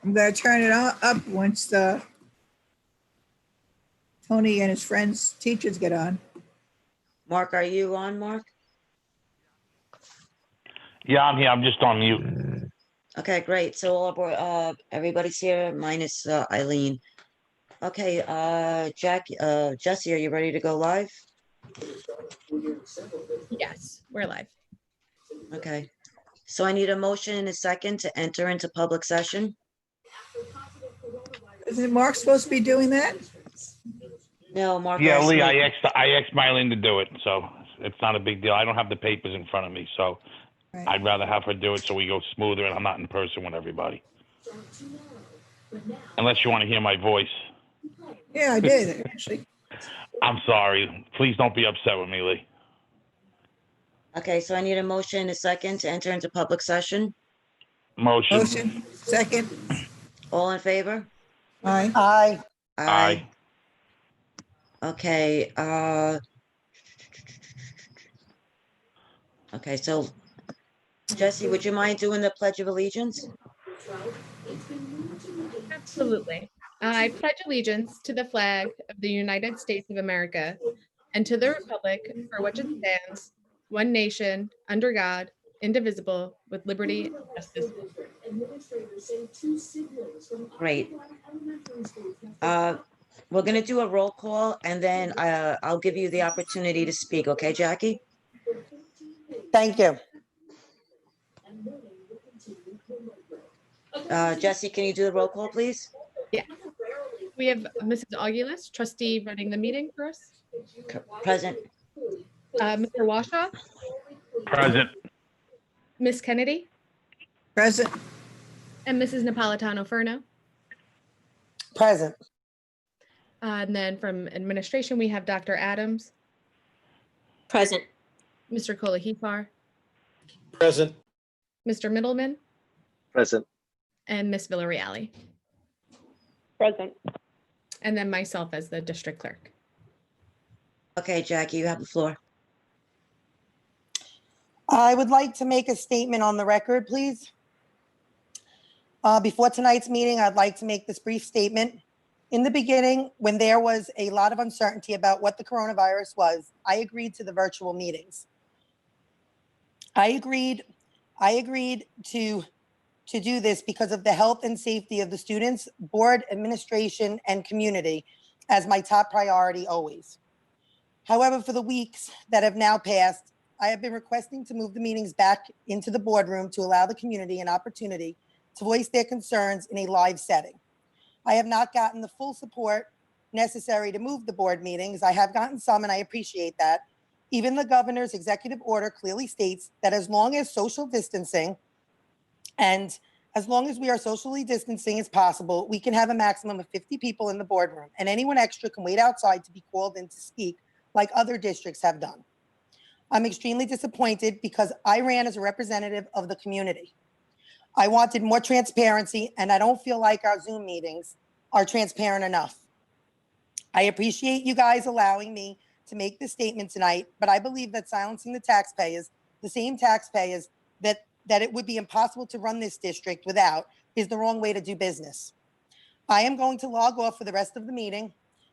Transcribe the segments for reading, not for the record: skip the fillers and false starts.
I'm gonna turn it up once Tony and his friends, teachers get on. Mark, are you on, Mark? Yeah, I'm here. I'm just on mute. Okay, great. So all aboard, everybody's here minus Eileen. Okay, Jesse, are you ready to go live? Yes, we're live. Okay. So I need a motion and a second to enter into public session. Isn't Mark supposed to be doing that? No, Mark. Yeah, asked Lee, me- I asked Mylene to do it, so it's not a big deal. I don't have the papers in front of me, so Right. I'd rather have her do it so we go smoother and I'm not in person with everybody. Unless you want to hear my voice. Yeah, I did, actually. I'm sorry. Please don't be upset with me, Lee. Okay, so I need a motion and a second to enter into public session. Motion. Motion, second. All in favor? Aye. Aye. Aye. Okay, okay, so Jesse, would you mind doing the Pledge of Allegiance? Absolutely. I pledge allegiance to the flag of the United States of America and to the republic for which it stands, one nation, under God, indivisible, with liberty and justice. Great. We're gonna do a roll call and then I'll give you the opportunity to speak, okay, Jackie? Thank you. Jesse, can you do the roll call, please? We have Mrs. Augulus, trustee running the meeting for us. Present. Mr. Washaw, Present. Miss Kennedy, Present. and Mrs. Napolitano Furno. Present. And then from administration, we have Dr. Adams, Present. Mr. Kolahifar, Present. Mr. Middleman, Present. and Miss Villarreal. Present. And then myself as the district clerk. Okay, Jackie, you have the floor. I would like to make a statement on the record, please. Before tonight's meeting, I'd like to make this brief statement. In the beginning, when there was a lot of uncertainty about what the coronavirus was, I agreed to the virtual meetings. I agreed to do this because of the health and safety of the students, board, administration, and community as my top priority always. However, for the weeks that have now passed, I have been requesting to move the meetings back into the boardroom to allow the community an opportunity to voice their concerns in a live setting. I have not gotten the full support necessary to move the board meetings. I have gotten some, and I appreciate that. Even the governor's executive order clearly states that as long as social distancing and as long as we are socially distancing as possible, we can have a maximum of 50 people in the boardroom, and anyone extra can wait outside to be called in to speak like other districts have done. I'm extremely disappointed because I ran as a representative of the community. I wanted more transparency, and I don't feel like our Zoom meetings are transparent enough. I appreciate you guys allowing me to make this statement tonight, but I believe that silencing the taxpayers, the same taxpayers that it would be impossible to run this district without, is the wrong way to do business. I am going to log off for the rest of the meeting,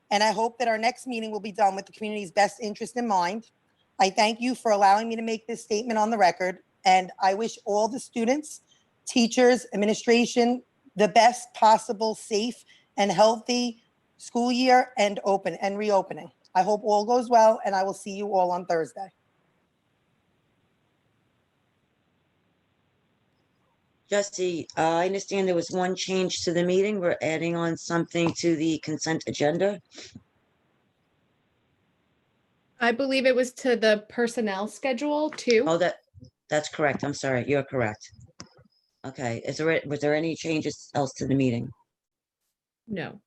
and I hope that our next meeting will be done with the community's best interest in mind. I thank you for allowing me to make this statement on the record, and I wish all the students, teachers, administration, the best possible safe and healthy school year and reopening. I hope all goes well, and I will see you all on Thursday. Jesse, I understand there was one change to the meeting. We're adding on something to the consent agenda. I believe it was to the personnel schedule too. Oh, that's correct. I'm sorry. You're correct. Okay, was there any changes else to the meeting? No.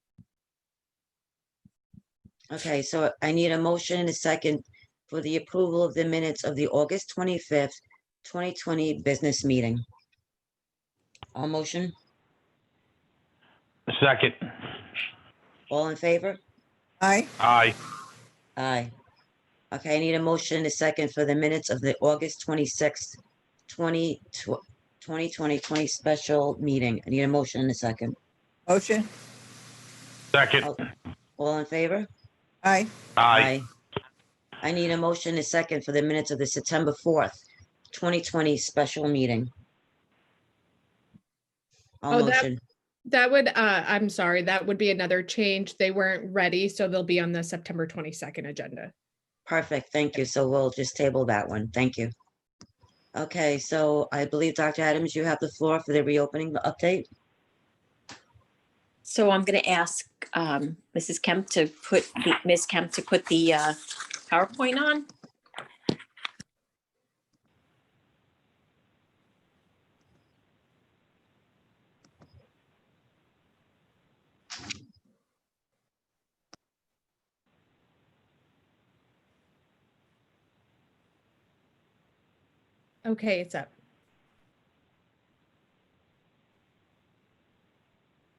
Okay, so I need a motion and a second for the approval of the minutes of the August 25th, 2020 business meeting. All motion, Second. all in favor? Aye. Aye. Aye. Okay, I need a motion and a second for the minutes of the August 26th, 2020 special meeting. I need a motion in a second. Motion. Second. Oh, all in favor? Aye. Aye. I need a motion in a second for the minutes of the September 4th, 2020 special meeting. I'll Oh, that- motion. That would, I'm sorry, that would be another change. They weren't ready, so they'll be on the September 22nd agenda. Perfect, thank you. So we'll just table that one. Thank you. Okay, so I believe, Dr. Adams, you have the floor for the reopening update. So I'm going to ask Ms. Kemp to put the PowerPoint on. Okay, it's up.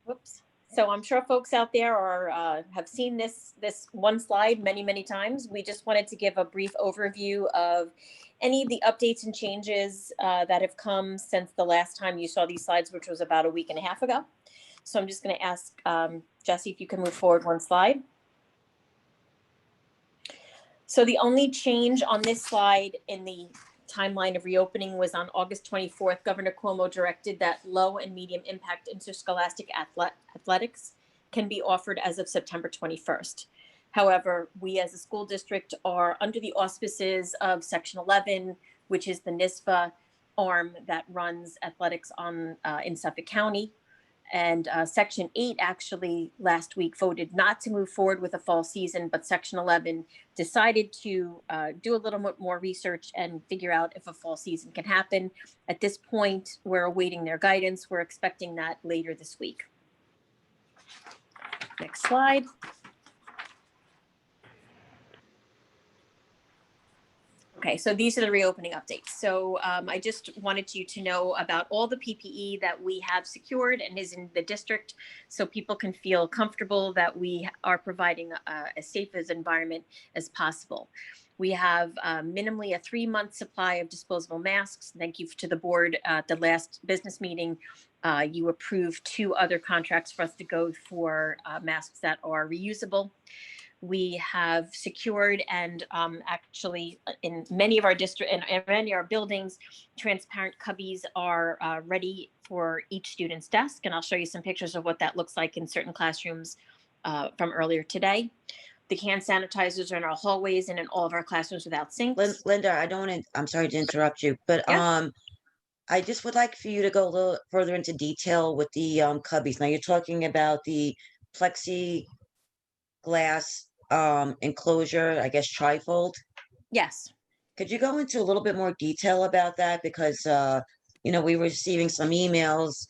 Whoops. So I'm sure folks out there have seen this one slide many times. We just wanted to give a brief overview of any of the updates and changes that have come since the last time you saw these slides, which was about a week and a half ago. So I'm just going to ask Jesse if you can move forward one slide. So the only change on this slide in the timeline of reopening was on August 24th. Governor Cuomo directed that low and medium impact interscholastic athletics can be offered as of September 21st. However, we as a school district are under the auspices of Section 11, which is the NISBA arm that runs athletics in Suffolk County. And Section 8 actually last week voted not to move forward with a fall season, but Section 11 decided to do a little bit more research and figure out if a fall season can happen. At this point, we're awaiting their guidance. We're expecting that later this week. Next slide. Okay, so these are the reopening updates. So I just wanted you to know about all the PPE that we have secured and is in the district, so people can feel comfortable that we are providing as safe as environment as possible. We have minimally a 3-month supply of disposable masks. Thank you to the board at the last business meeting. You approved 2 other contracts for us to go for masks that are reusable. We have secured and actually in many of our district and many of our buildings, transparent cubbies are ready for each student's desk. And I'll show you some pictures of what that looks like in certain classrooms from earlier today. The hand sanitizers are in our hallways and in all of our classrooms without sinks. Linda, I'm sorry to interrupt you, but Yeah. I just would like for you to go a little further into detail with the cubbies. Now you're talking about the plexiglass enclosure, I guess trifold. Yes. Could you go into a little bit more detail about that? Because we were receiving some emails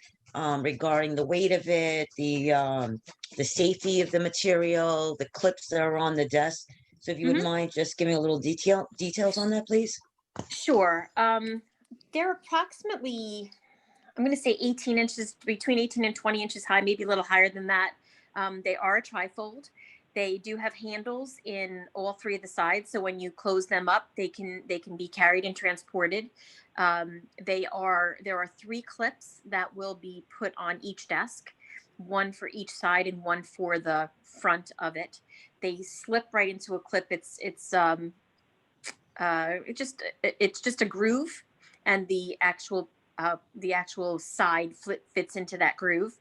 regarding the weight of it, the safety of the material, the clips that are on the desk. So if you would mind just giving a little details on that, please. Sure. They're approximately, I'm going to say 18 inches, between 18 and 20 inches high, maybe a little higher than that. They are a trifold. They do have handles in all 3 of the sides. So when you close them up, they can be carried and transported. There are 3 clips that will be put on each desk, 1 for each side and 1 for the front of it. They slip right into a clip. It's just a groove, and the actual side fits into that groove.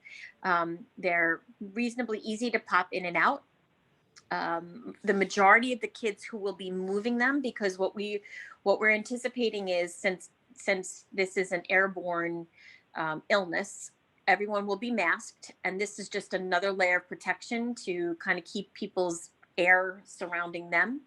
They're reasonably easy to pop in and out. The majority of the kids who will be moving them, because what we're anticipating is since this is an airborne illness, everyone will be masked, and this is just another layer of protection to kind of keep people's air surrounding them.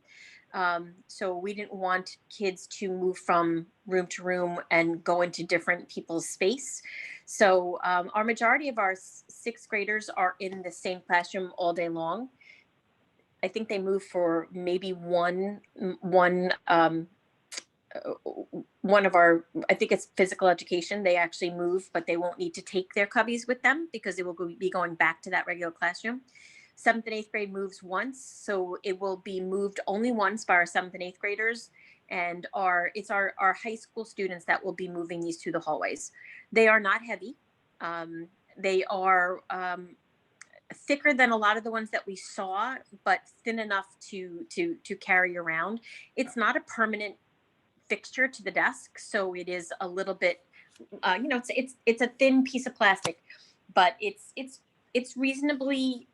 So we didn't want kids to move from room to room and go into different people's space. So our majority of our 6th graders are in the same classroom all day long. I think they move for maybe one of our, I think it's physical education. They actually move, but they won't need to take their cubbies with them because they will be going back to that regular classroom. 7th and 8th grade moves once, so it will be moved only once by our 7th and 8th graders. and it's our high school students that will be moving these to the hallways. They are not heavy. They are thicker than a lot of the ones that we saw, but thin enough to carry around. It's not a permanent fixture to the desk, so it is a little bit, it's a thin piece of plastic, but it's reasonably.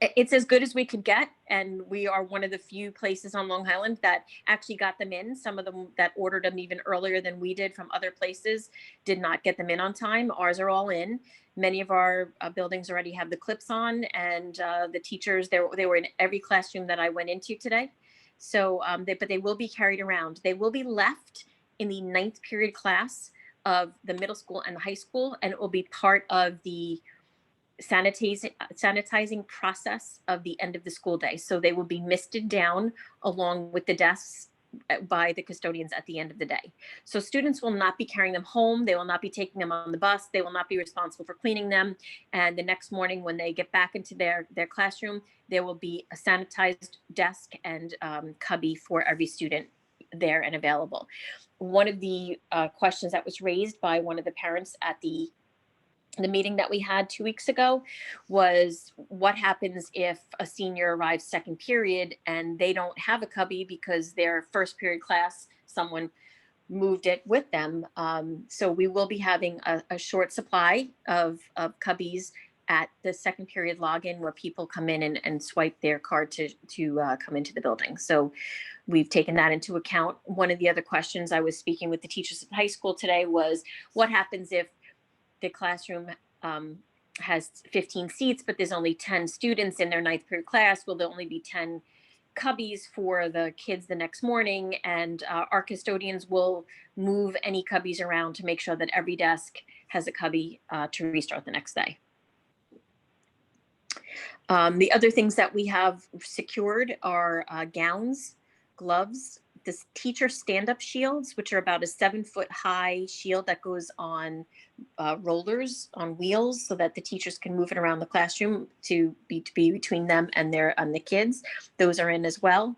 It's as good as we could get, and we are one of the few places on Long Island that actually got them in. Some of them that ordered them even earlier than we did from other places did not get them in on time. Ours are all in. Many of our buildings already have the clips on, and the teachers, they were in every classroom that I went into today. So, but they will be carried around. They will be left in the 9th period class of the middle school and the high school, and it will be part of the sanitizing process of the end of the school day. So they will be misted down along with the desks by the custodians at the end of the day. So students will not be carrying them home. They will not be taking them on the bus. They will not be responsible for cleaning them. And the next morning when they get back into their classroom, there will be a sanitized desk and cubby for every student there and available. One of the questions that was raised by one of the parents at the meeting that we had 2 weeks ago was, what happens if a senior arrives second period and they don't have a cubby because their first period class, someone moved it with them. So we will be having a short supply of cubbies at the second period login, where people come in and swipe their card to come into the building. So we've taken that into account. One of the other questions I was speaking with the teachers at high school today was, what happens if the classroom has 15 seats, but there's only 10 students in their 9th period class? Will there only be 10 cubbies for the kids the next morning? And our custodians will move any cubbies around to make sure that every desk has a cubby to restart the next day. The other things that we have secured are gowns, gloves, this teacher stand-up shields, which are about a 7-foot high shield that goes on rollers on wheels, so that the teachers can move it around the classroom to be between them and the kids. Those are in as well.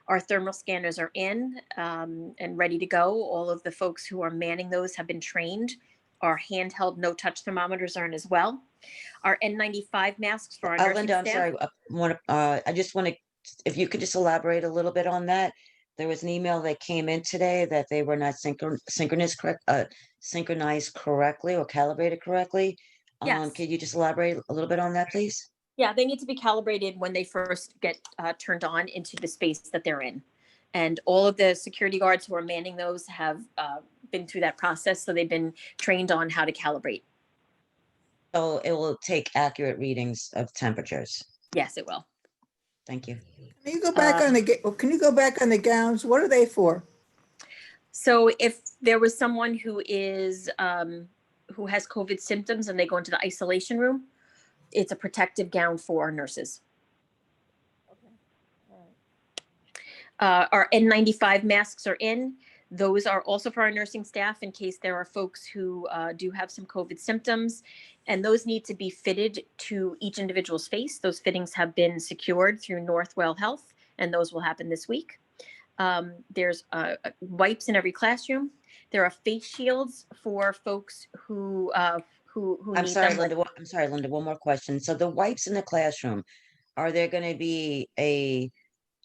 Our thermal scanners are in and ready to go. All of the folks who are manning those have been trained. Our handheld no-touch thermometers are in as well. Our N95 masks for our nursing Linda, I'm staff. sorry. I just want to, if you could just elaborate a little bit on that. There was an email that came in today that they were not synchronized correctly or calibrated correctly. Yes. Could you just elaborate a little bit on that, please? Yeah, they need to be calibrated when they first get turned on into the space that they're in. And all of the security guards who are manning those have been through that process. So they've been trained on how to calibrate. So it will take accurate readings of temperatures. Yes, it will. Thank you. Can you go back on the gowns? What are they for? So if there was someone who is who has COVID symptoms and they go into the isolation room, it's a protective gown for our nurses. Our N95 masks are in. Those are also for our nursing staff in case there are folks who do have some COVID symptoms, and those need to be fitted to each individual's face. Those fittings have been secured through Northwell Health, and those will happen this week. There's wipes in every classroom. There are face shields for folks who I'm need sorry, them. Linda. I'm sorry, Linda. One more question. So the wipes in the classroom, are there going to be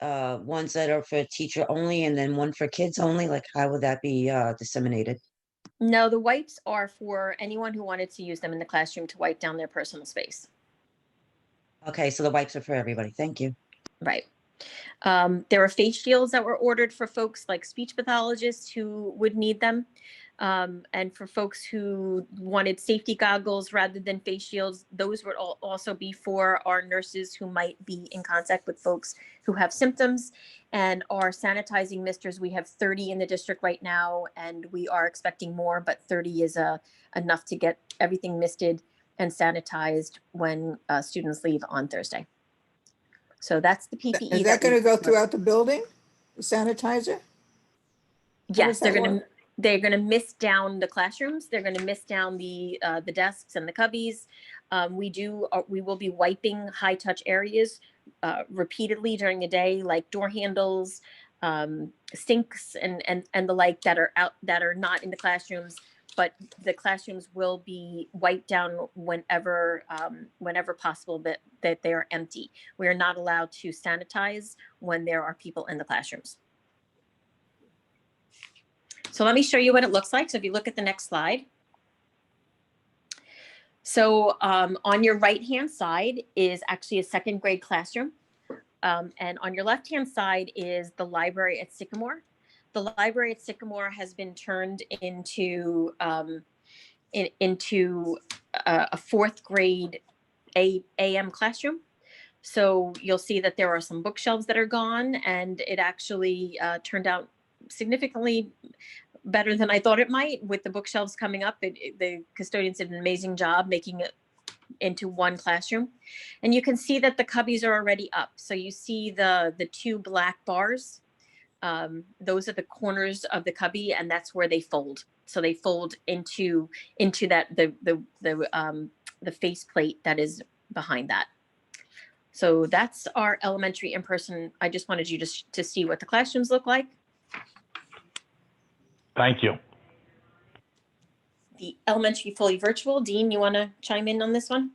ones that are for teacher only and then one for kids only? Like, how would that be disseminated? No, the wipes are for anyone who wanted to use them in the classroom to wipe down their personal space. Okay, so the wipes are for everybody. Thank you. Right. There are face shields that were ordered for folks like speech pathologists who would need them. And for folks who wanted safety goggles rather than face shields, those would also be for our nurses who might be in contact with folks who have symptoms. And our sanitizing misters, we have 30 in the district right now, and we are expecting more, but 30 is enough to get everything misted and sanitized when students leave on Thursday. So that's the PPE. Is that going to go throughout the building? The sanitizer? Yes, they're going to mist down the classrooms. They're going to mist down the desks and the cubbies. We will be wiping high touch areas repeatedly during the day, like door handles, sinks and the like that are out, that are not in the classrooms, but the classrooms will be wiped down whenever possible, that they are empty. We are not allowed to sanitize when there are people in the classrooms. So let me show you what it looks like. So if you look at the next slide. So on your right-hand side is actually a second grade classroom. And on your left-hand side is the library at Sycamore. The library at Sycamore has been turned into a fourth grade AM classroom. So you'll see that there are some bookshelves that are gone, and it actually turned out significantly better than I thought it might with the bookshelves coming up. The custodians did an amazing job making it into one classroom. And you can see that the cubbies are already up. So you see the two black bars. Those are the corners of the cubby, and that's where they fold. So they fold into that the faceplate that is behind that. So that's our elementary in person. I just wanted you to see what the classrooms look like. Thank you. The elementary fully virtual. Dean, you want to chime in on this one?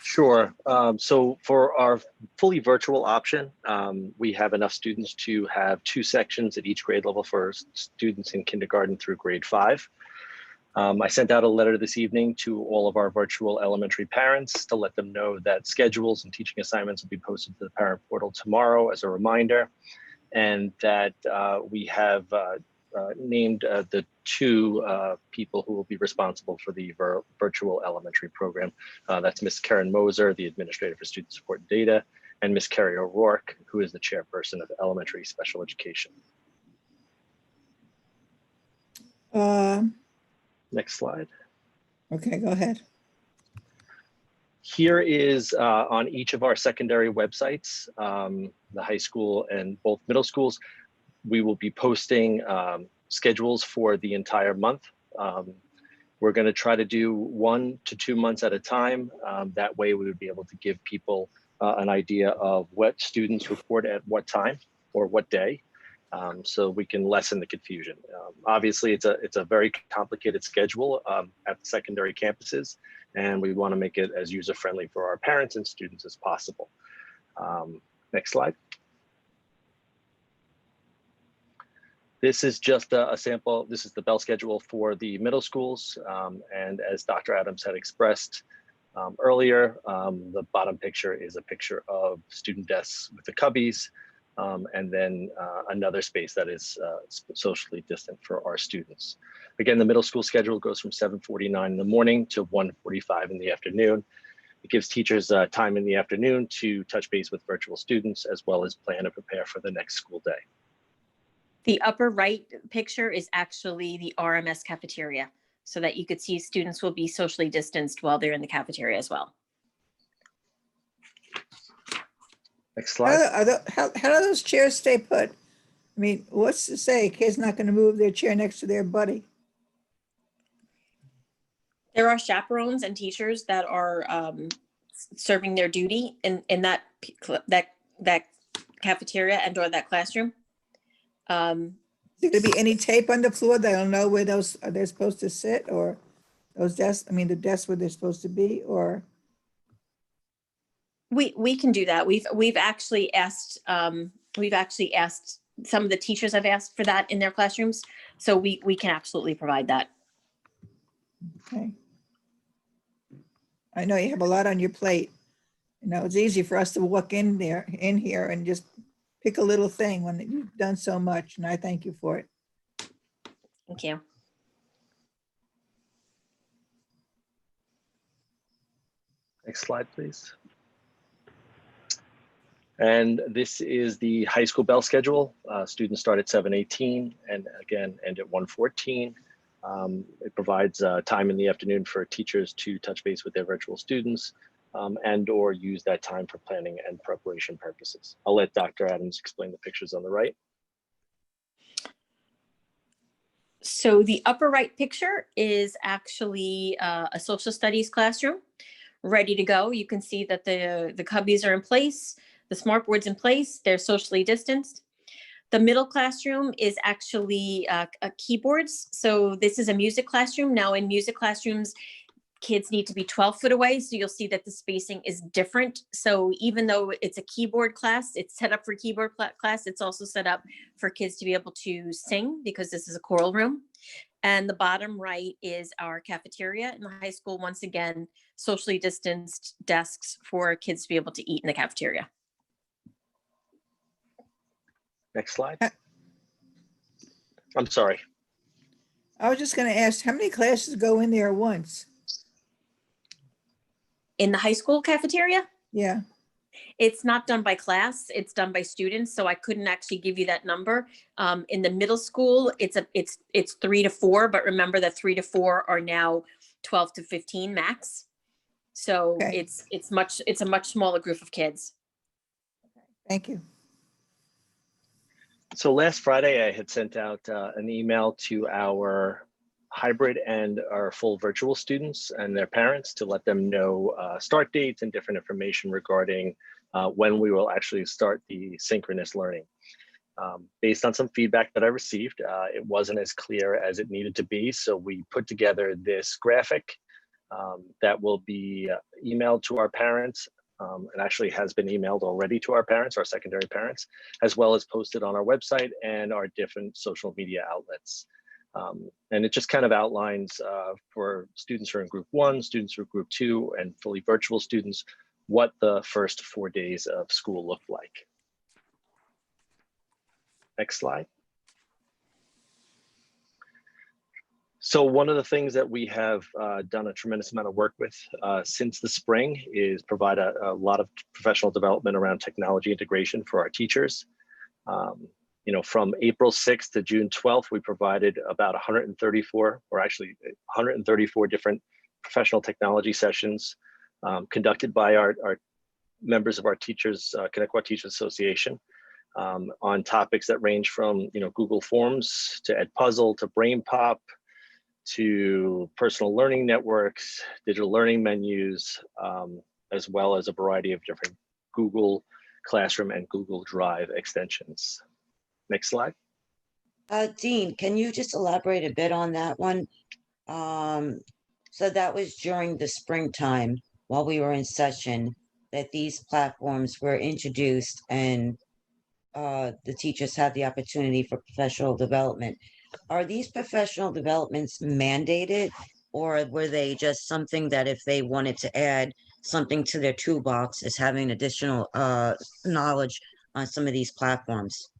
Sure. So for our fully virtual option, we have enough students to have 2 sections at each grade level for students in kindergarten through grade 5. I sent out a letter this evening to all of our virtual elementary parents to let them know that schedules and teaching assignments will be posted to the parent portal tomorrow as a reminder, and that we have named the 2 people who will be responsible for the virtual elementary program. That's Miss Karen Moser, the Administrator for Student Support and Data, and Miss Carrie O'Rourke, who is the Chairperson of Elementary Special Education. Next slide. Okay, go ahead. Here is on each of our secondary websites, the high school and both middle schools, we will be posting schedules for the entire month. We're going to try to do 1 to 2 months at a time. That way we would be able to give people an idea of what students report at what time or what day, so we can lessen the confusion. Obviously, it's a very complicated schedule at the secondary campuses, and we want to make it as user-friendly for our parents and students as possible. Next slide. This is just a sample. This is the bell schedule for the middle schools. And as Dr. Adams had expressed earlier, the bottom picture is a picture of student desks with the cubbies, and then another space that is socially distant for our students. Again, the middle school schedule goes from 7:49 in the morning to 1:45 in the afternoon. It gives teachers time in the afternoon to touch base with virtual students, as well as plan and prepare for the next school day. The upper right picture is actually the RMS cafeteria, so that you could see students will be socially distanced while they're in the cafeteria as well. Next slide. How do those chairs stay put? I mean, what's to say a kid's not going to move their chair next to their buddy? There are chaperones and teachers that are serving their duty in that cafeteria and or that classroom. Is there going to be any tape on the floor? They'll know where they're supposed to sit, or those desks, I mean, the desks where they're supposed to be, or? We can do that. We've actually asked some of the teachers have asked for that in their classrooms. So we can absolutely provide that. Okay. I know you have a lot on your plate. You know, it's easy for us to walk in here and just pick a little thing when you've done so much, and I thank you for it. Thank you. Next slide, please. And this is the high school bell schedule. Students start at 7:18 and again end at 1:14. It provides time in the afternoon for teachers to touch base with their virtual students and or use that time for planning and preparation purposes. I'll let Dr. Adams explain the pictures on the right. So the upper right picture is actually a social studies classroom ready to go. You can see that the cubbies are in place, the smart board's in place, they're socially distanced. The middle classroom is actually keyboards. So this is a music classroom. Now in music classrooms, kids need to be 12 foot away. So you'll see that the spacing is different. So even though it's a keyboard class, it's set up for keyboard class. It's also set up for kids to be able to sing because this is a choral room. And the bottom right is our cafeteria in the high school. Once again, socially distanced desks for kids to be able to eat in the cafeteria. Next slide. I'm sorry. I was just gonna ask, how many classes go in there at once? In the high school cafeteria, Yeah, it's not done by class, it's done by students. So I couldn't actually give you that number. In the middle school, it's 3 to 4, but remember that 3 to 4 are now 12 to 15 max. So Okay. it's a much smaller group of kids. thank you. So last Friday, I had sent out an email to our hybrid and our full virtual students and their parents to let them know start dates and different information regarding when we will actually start the synchronous learning. Based on some feedback that I received, it wasn't as clear as it needed to be. So we put together this graphic that will be emailed to our parents. It actually has been emailed already to our parents, our secondary parents, as well as posted on our website and our different social media outlets. And it just kind of outlines for students who are in group 1, students who are group 2, and fully virtual students, what the first 4 days of school looked like. Next slide. So one of the things that we have done a tremendous amount of work with since the spring is provide a lot of professional development around technology integration for our teachers. You know, from April 6th to June 12th, we provided about 134, or actually 134 different professional technology sessions conducted by our members of our teachers, Connecticut Teachers Association, on topics that range from, you know, Google Forms to Edpuzzle to BrainPop, to personal learning networks, digital learning menus, as well as a variety of different Google Classroom and Google Drive extensions. Next slide. Dean, can you just elaborate a bit on that one? So that was during the springtime while we were in session that these platforms were introduced and the teachers had the opportunity for professional development. Are these professional developments mandated, or were they just something that if they wanted to add something to their toolbox is having additional knowledge on some of these platforms?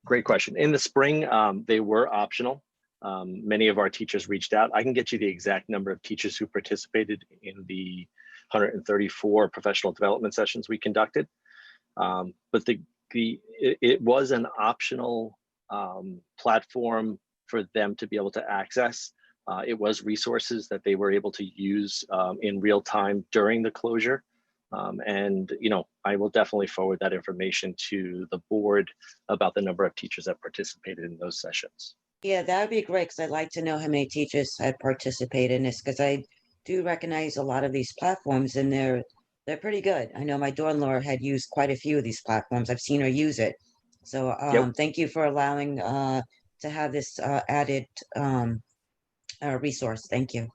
Great question. In the spring, they were optional. Many of our teachers reached out. I can get you the exact number of teachers who participated in the 134 professional development sessions we conducted. But it was an optional platform for them to be able to access. It was resources that they were able to use in real time during the closure. And, you know, I will definitely forward that information to the board about the number of teachers that participated in those sessions. Yeah, that would be great because I'd like to know how many teachers had participated in this because I do recognize a lot of these platforms and they're pretty good. I know my daughter-in-law had used quite a few of these platforms. I've seen her use it. So thank you for allowing to have this added resource. Thank you.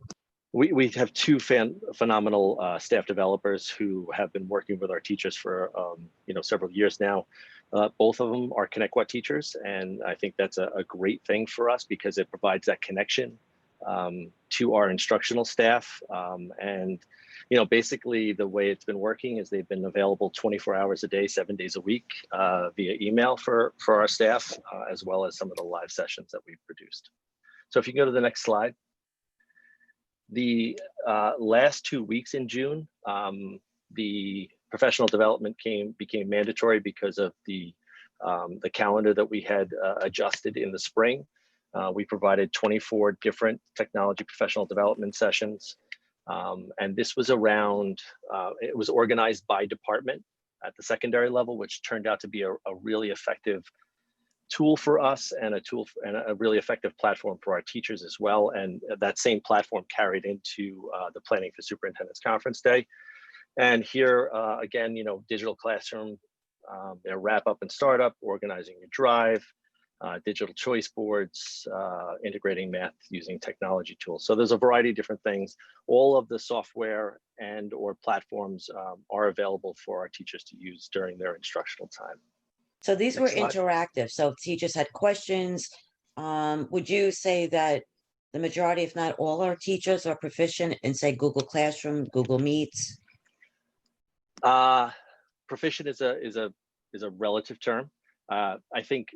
We have two phenomenal staff developers who have been working with our teachers for you know, several years now. Both of them are Connecticut teachers, and I think that's a great thing for us because it provides that connection to our instructional staff. And you know, basically the way it's been working is they've been available 24 hours a day, 7 days a week via email for our staff, as well as some of the live sessions that we've produced. So if you go to the next slide. The last 2 weeks in June, the professional development became mandatory because of the calendar that we had adjusted in the spring. We provided 24 different technology professional development sessions. And this was around, it was organized by department at the secondary level, which turned out to be a really effective tool for us and a really effective platform for our teachers as well. And that same platform carried into the Planning for Superintendent's Conference Day. And here again, you know, digital classroom their wrap up and startup, organizing your drive, digital choice boards, integrating math using technology tools. So there's a variety of different things. All of the software and or platforms are available for our teachers to use during their instructional time. So these Next were slide. interactive. So if teachers had questions, would you say that the majority, if not all, our teachers are proficient in, say, Google Classroom, Google Meets? Proficient is a relative term. I think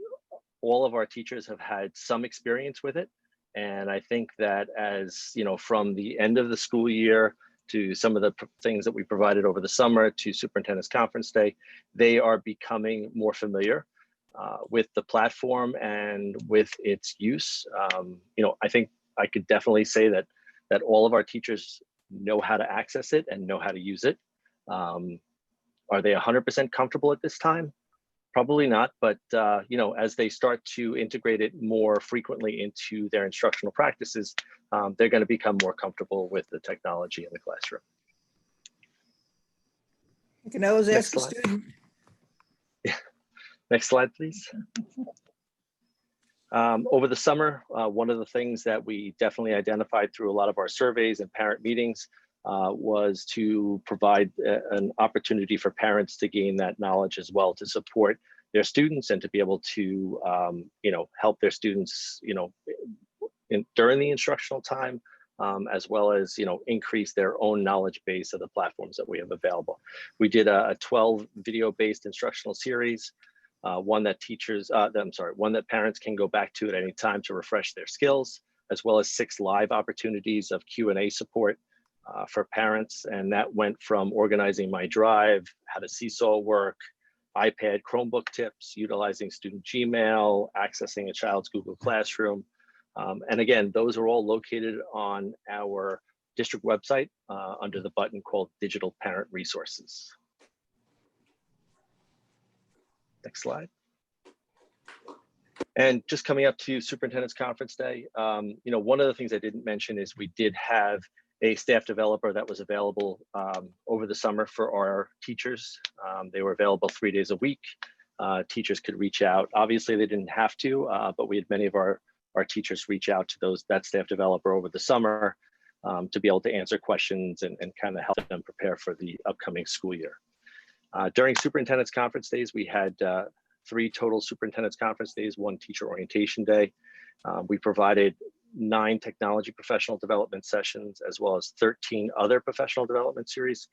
all of our teachers have had some experience with it, and I think that as you know, from the end of the school year to some of the things that we provided over the summer to Superintendent's Conference Day, they are becoming more familiar with the platform and with its use. You know, I think I could definitely say that all of our teachers know how to access it and know how to use it. Are they 100% comfortable at this time? Probably not, but you know, as they start to integrate it more frequently into their instructional practices, they're going to become more comfortable with the technology in the classroom. You can always Next ask a slide. student. Next slide, please. Over the summer, one of the things that we definitely identified through a lot of our surveys and parent meetings was to provide an opportunity for parents to gain that knowledge as well, to support their students and to be able to, you know, help their students, you know, during the instructional time, as well as, you know, increase their own knowledge base of the platforms that we have available. We did a 12 video-based instructional series, one that one that parents can go back to at any time to refresh their skills, as well as 6 live opportunities of Q&A support for parents. And that went from organizing my drive, how to Seesaw work, iPad, Chromebook tips, utilizing student Gmail, accessing a child's Google Classroom. And again, those are all located on our district website under the button called Digital Parent Resources. Next slide. And just coming up to Superintendent's Conference Day, you know, one of the things I didn't mention is we did have a staff developer that was available over the summer for our teachers. They were available 3 days a week. Teachers could reach out. Obviously, they didn't have to, but we had many of our teachers reach out to that staff developer over the summer to be able to answer questions and kind of help them prepare for the upcoming school year. During Superintendent's Conference Days, we had 3 total Superintendent's Conference Days, 1 teacher orientation day. We provided 9 technology professional development sessions, as well as 13 other professional development series.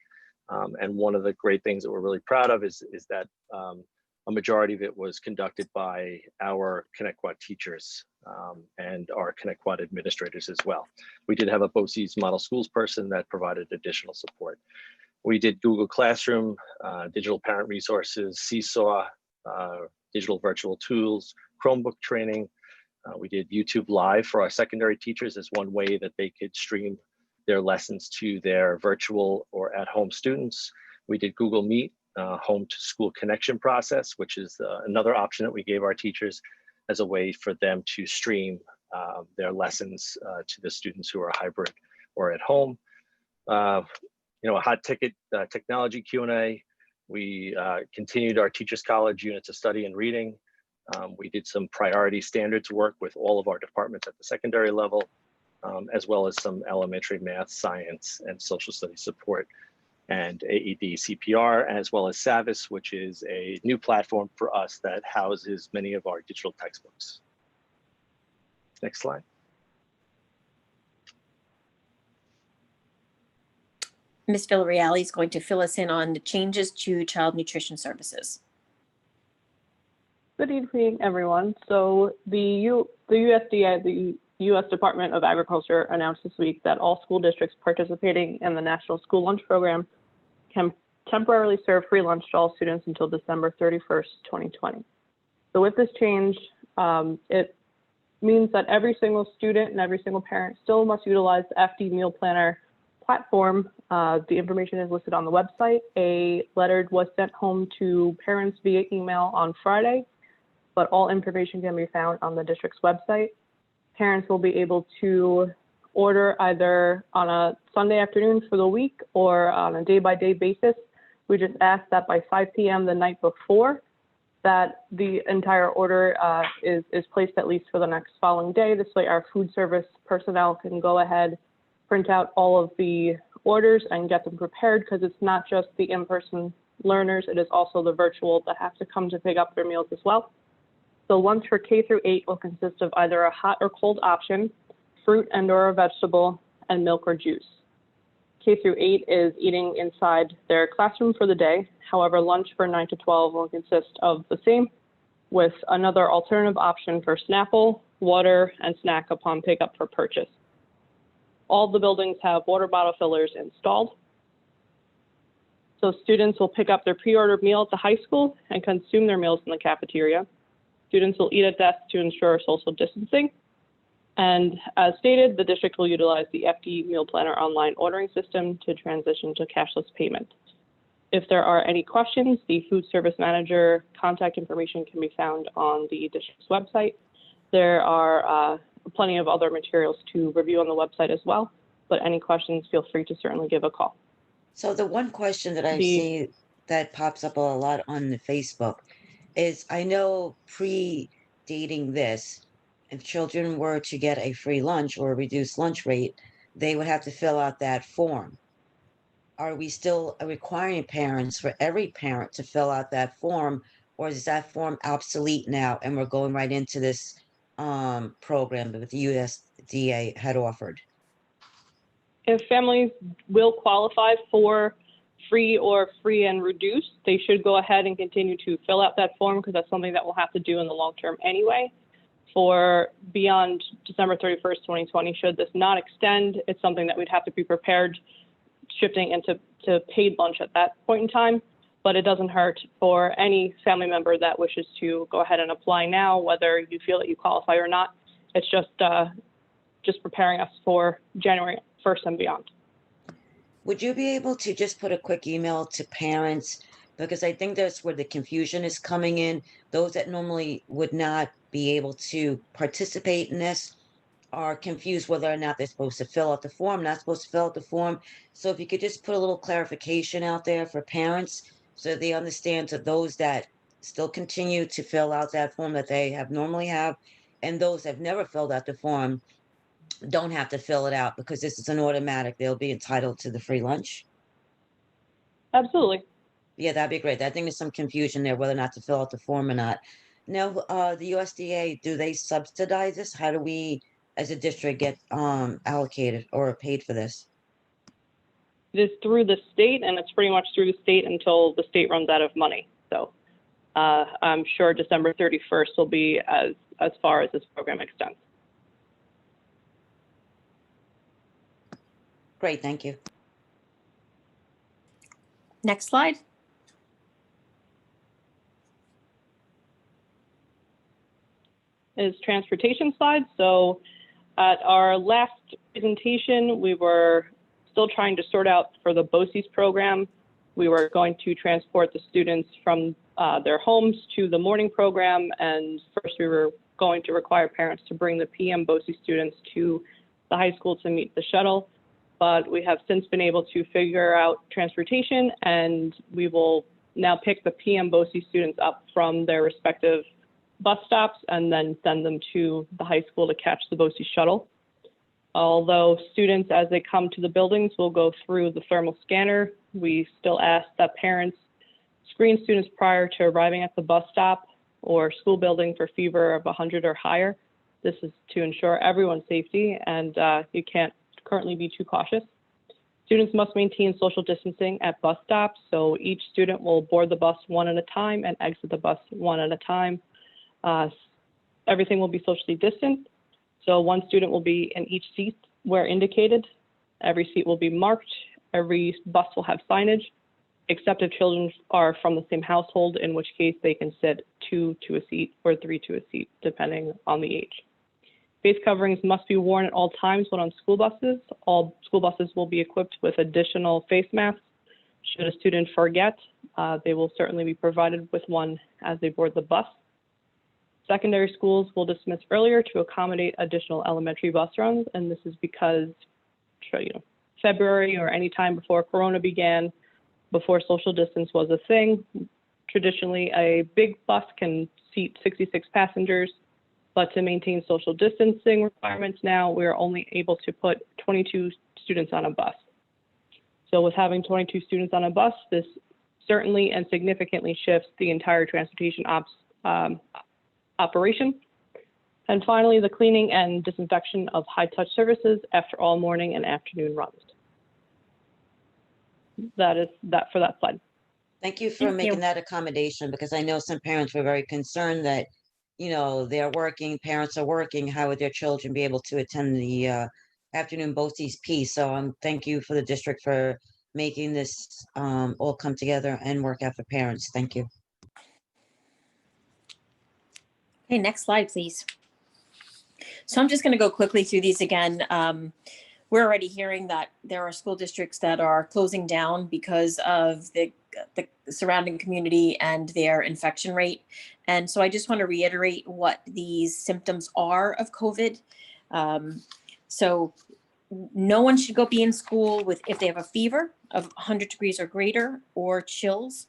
And one of the great things that we're really proud of is that a majority of it was conducted by our ConnectQuad teachers and our ConnectQuad administrators as well. We did have a BOCES model schools person that provided additional support. We did Google Classroom, digital parent resources, Seesaw, digital virtual tools, Chromebook training. We did YouTube Live for our secondary teachers as one way that they could stream their lessons to their virtual or at-home students. We did Google Meet, home to school connection process, which is another option that we gave our teachers as a way for them to stream their lessons to the students who are hybrid or at home. You know, a hot ticket technology Q&A. We continued our Teachers College units of study and reading. We did some priority standards work with all of our departments at the secondary level, as well as some elementary math, science, and social studies support, and AED CPR, as well as Savis, which is a new platform for us that houses many of our digital textbooks. Next slide. Ms. Villarreal is going to fill us in on the changes to child nutrition services. Good evening, everyone. So the USDA, the U.S. Department of Agriculture, announced this week that all school districts participating in the National School Lunch Program can temporarily serve free lunch to all students until December 31st, 2020. So with this change, it means that every single student and every single parent still must utilize the FD Meal Planner platform. The information is listed on the website. A letter was sent home to parents via email on Friday, but all information can be found on the district's website. Parents will be able to order either on a Sunday afternoon for the week or on a day-by-day basis We just ask that by 5 p.m. the night before, that the entire order is placed at least for the next following day. This way our food service personnel can go ahead, print out all of the orders and get them prepared, because it's not just the in-person learners, it is also the virtual that have to come to pick up their meals as well. So lunch for K through 8 will consist of either a hot or cold option, fruit and or a vegetable, and milk or juice. K through 8 is eating inside their classroom for the day. However, lunch for 9 to 12 will consist of the same, with another alternative option for Snapple, water, and snack upon pickup for purchase. All the buildings have water bottle fillers installed. So students will pick up their pre-ordered meal at the high school and consume their meals in the cafeteria. Students will eat at desks to ensure social distancing. And as stated, the district will utilize the FD Meal Planner online ordering system to transition to cashless payment. If there are any questions, the food service manager contact information can be found on the district's website. There are plenty of other materials to review on the website as well, but any questions, feel free to certainly give a call. So the one question that I've seen that pops up a lot on the Facebook is, I know pre-dating this, if children were to get a free lunch or a reduced lunch rate, they would have to fill out that form. Are we still requiring parents, for every parent, to fill out that form, or is that form obsolete now and we're going right into this program that the USDA had offered? If families will qualify for free or free and reduced, they should go ahead and continue to fill out that form, because that's something that we'll have to do in the long term anyway. For beyond December 31st, 2020, should this not extend, it's something that we'd have to be prepared shifting into paid lunch at that point in time. But it doesn't hurt for any family member that wishes to go ahead and apply now, whether you feel that you qualify or not. It's just preparing us for January 1st and beyond. Would you be able to just put a quick email to parents? Because I think that's where the confusion is coming in. Those that normally would not be able to participate in this are confused whether or not they're supposed to fill out the form, not supposed to fill out the form. So if you could just put a little clarification out there for parents so they understand, to those that still continue to fill out that form that they have normally have, and those that have never filled out the form don't have to fill it out, because this is an automatic, they'll be entitled to the free lunch. Absolutely. Yeah, that'd be great. I think there's some confusion there whether or not to fill out the form or not. Now, the USDA, do they subsidize this? How do we, as a district, get allocated or paid for this? It is through the state, and it's pretty much through the state until the state runs out of money. So I'm sure December 31st will be as far as this program extends. Great, thank you. Next slide. Is transportation slide. So at our last presentation, we were still trying to sort out for the BOCES program. We were going to transport the students from their homes to the morning program, and first we were going to require parents to bring the PM BOCES students to the high school to meet the shuttle. But we have since been able to figure out transportation, and we will now pick the PM BOCES students up from their respective bus stops and then send them to the high school to catch the BOCES shuttle. Although students, as they come to the buildings, will go through the thermal scanner, we still ask that parents screen students prior to arriving at the bus stop or school building for fever of 100 or higher. This is to ensure everyone's safety, and you can't currently be too cautious. Students must maintain social distancing at bus stops, so each student will board the bus one at a time and exit the bus one at a time. Everything will be socially distant, so one student will be in each seat where indicated. Every seat will be marked. Every bus will have signage, except if children are from the same household, in which case they can sit 2 to a seat or 3 to a seat, depending on the age. Face coverings must be worn at all times when on school buses. All school buses will be equipped with additional face masks. Should a student forget, they will certainly be provided with one as they board the bus. Secondary schools will dismiss earlier to accommodate additional elementary bus runs, and this is because February or any time before Corona began, before social distance was a thing. Traditionally, a big bus can seat 66 passengers, but to maintain social distancing requirements now, we are only able to put 22 students on a bus. So with having 22 students on a bus, this certainly and significantly shifts the entire transportation operation. And finally, the cleaning and disinfection of high-touch services after all morning and afternoon runs. That is that for that slide. Thank you for Thank you. making that accommodation, because I know some parents were very concerned that, you know, they're working, parents are working, how would their children be able to attend the afternoon BOCES piece? So thank you for the district for making this all come together and work out for parents. Thank you. Okay, next slide, please. So I'm just going to go quickly through these again. We're already hearing that there are school districts that are closing down because of the surrounding community and their infection rate. And so I just want to reiterate what these symptoms are of COVID. So no one should go be in school if they have a fever of 100 degrees or greater, or chills,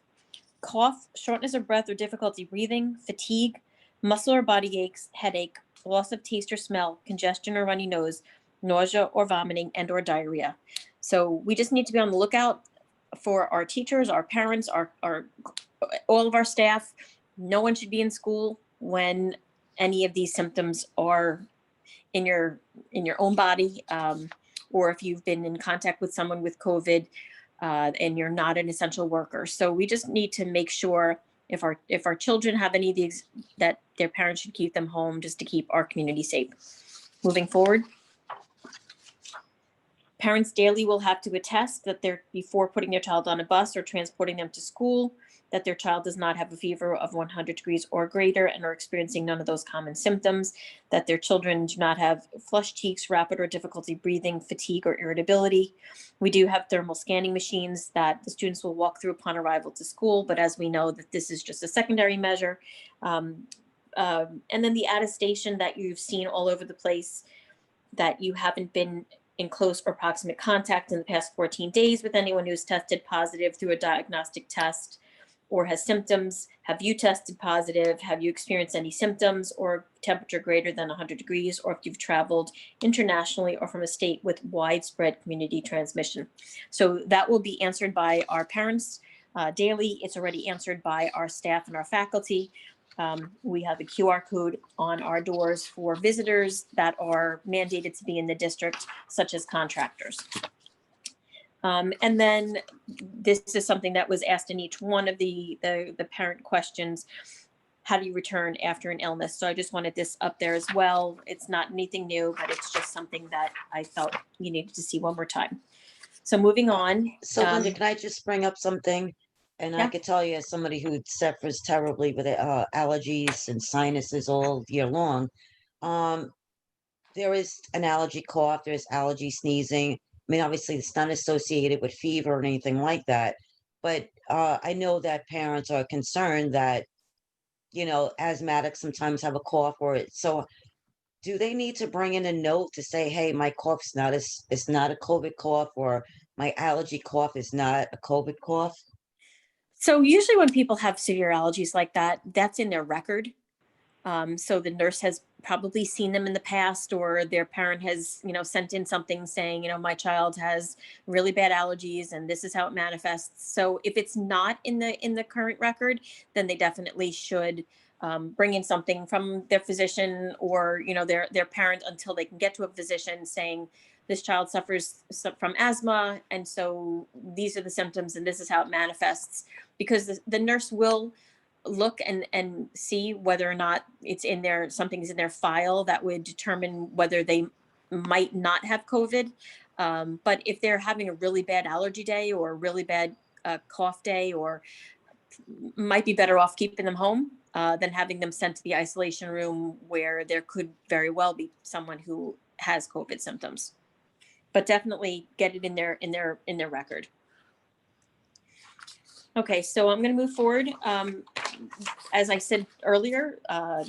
cough, shortness of breath or difficulty breathing, fatigue, muscle or body aches, headache, loss of taste or smell, congestion or runny nose, nausea or vomiting, and or diarrhea. So we just need to be on the lookout for our teachers, our parents, our all of our staff. No one should be in school when any of these symptoms are in your own body, or if you've been in contact with someone with COVID and you're not an essential worker. So we just need to make sure if our children have any of these, that their parents should keep them home just to keep our community safe. Moving forward. Parents daily will have to attest that before putting their child on a bus or transporting them to school, that their child does not have a fever of 100 degrees or greater and are experiencing none of those common symptoms, that their children do not have flushed cheeks, rapid or difficulty breathing, fatigue, or irritability. We do have thermal scanning machines that the students will walk through upon arrival to school, but as we know that this is just a secondary measure. And then the attestation that you've seen all over the place, that you haven't been in close or proximate contact in the past 14 days with anyone who's tested positive through a diagnostic test or has symptoms. Have you tested positive? Have you experienced any symptoms or temperature greater than 100 degrees, or if you've traveled internationally or from a state with widespread community transmission? So that will be answered by our parents daily. It's already answered by our staff and our faculty. We have a QR code on our doors for visitors that are mandated to be in the district, such as contractors. And then this is something that was asked in each one of the parent questions. How do you return after an illness? So I just wanted this up there as well. It's not anything new, but it's just something that I felt you needed to see one more time. So moving on. So Linda, can I just bring up something? And Yeah. I could tell you, as somebody who suffers terribly with allergies and sinuses all year long, there is an allergy cough, there's allergy sneezing. I mean, obviously it's not associated with fever or anything like that, but I know that parents are concerned that, you know, asthmatics sometimes have a cough, so do they need to bring in a note to say, hey, my cough's it's not a COVID cough, or my allergy cough is not a COVID cough? So usually when people have severe allergies like that, that's in their record. So the nurse has probably seen them in the past, or their parent has, you know, sent in something saying, you know, my child has really bad allergies and this is how it manifests. So if it's not in the current record, then they definitely should bring in something from their physician or, you know, their parent until they can get to a physician saying, this child suffers from asthma, and so these are the symptoms and this is how it manifests, because the nurse will look and see whether or not it's in there, something's in their file that would determine whether they might not have COVID. But if they're having a really bad allergy day or a really bad cough day, or might be better off keeping them home than having them sent to the isolation room where there could very well be someone who has COVID symptoms. But definitely get it in their record. Okay, so I'm going to move forward. As I said earlier,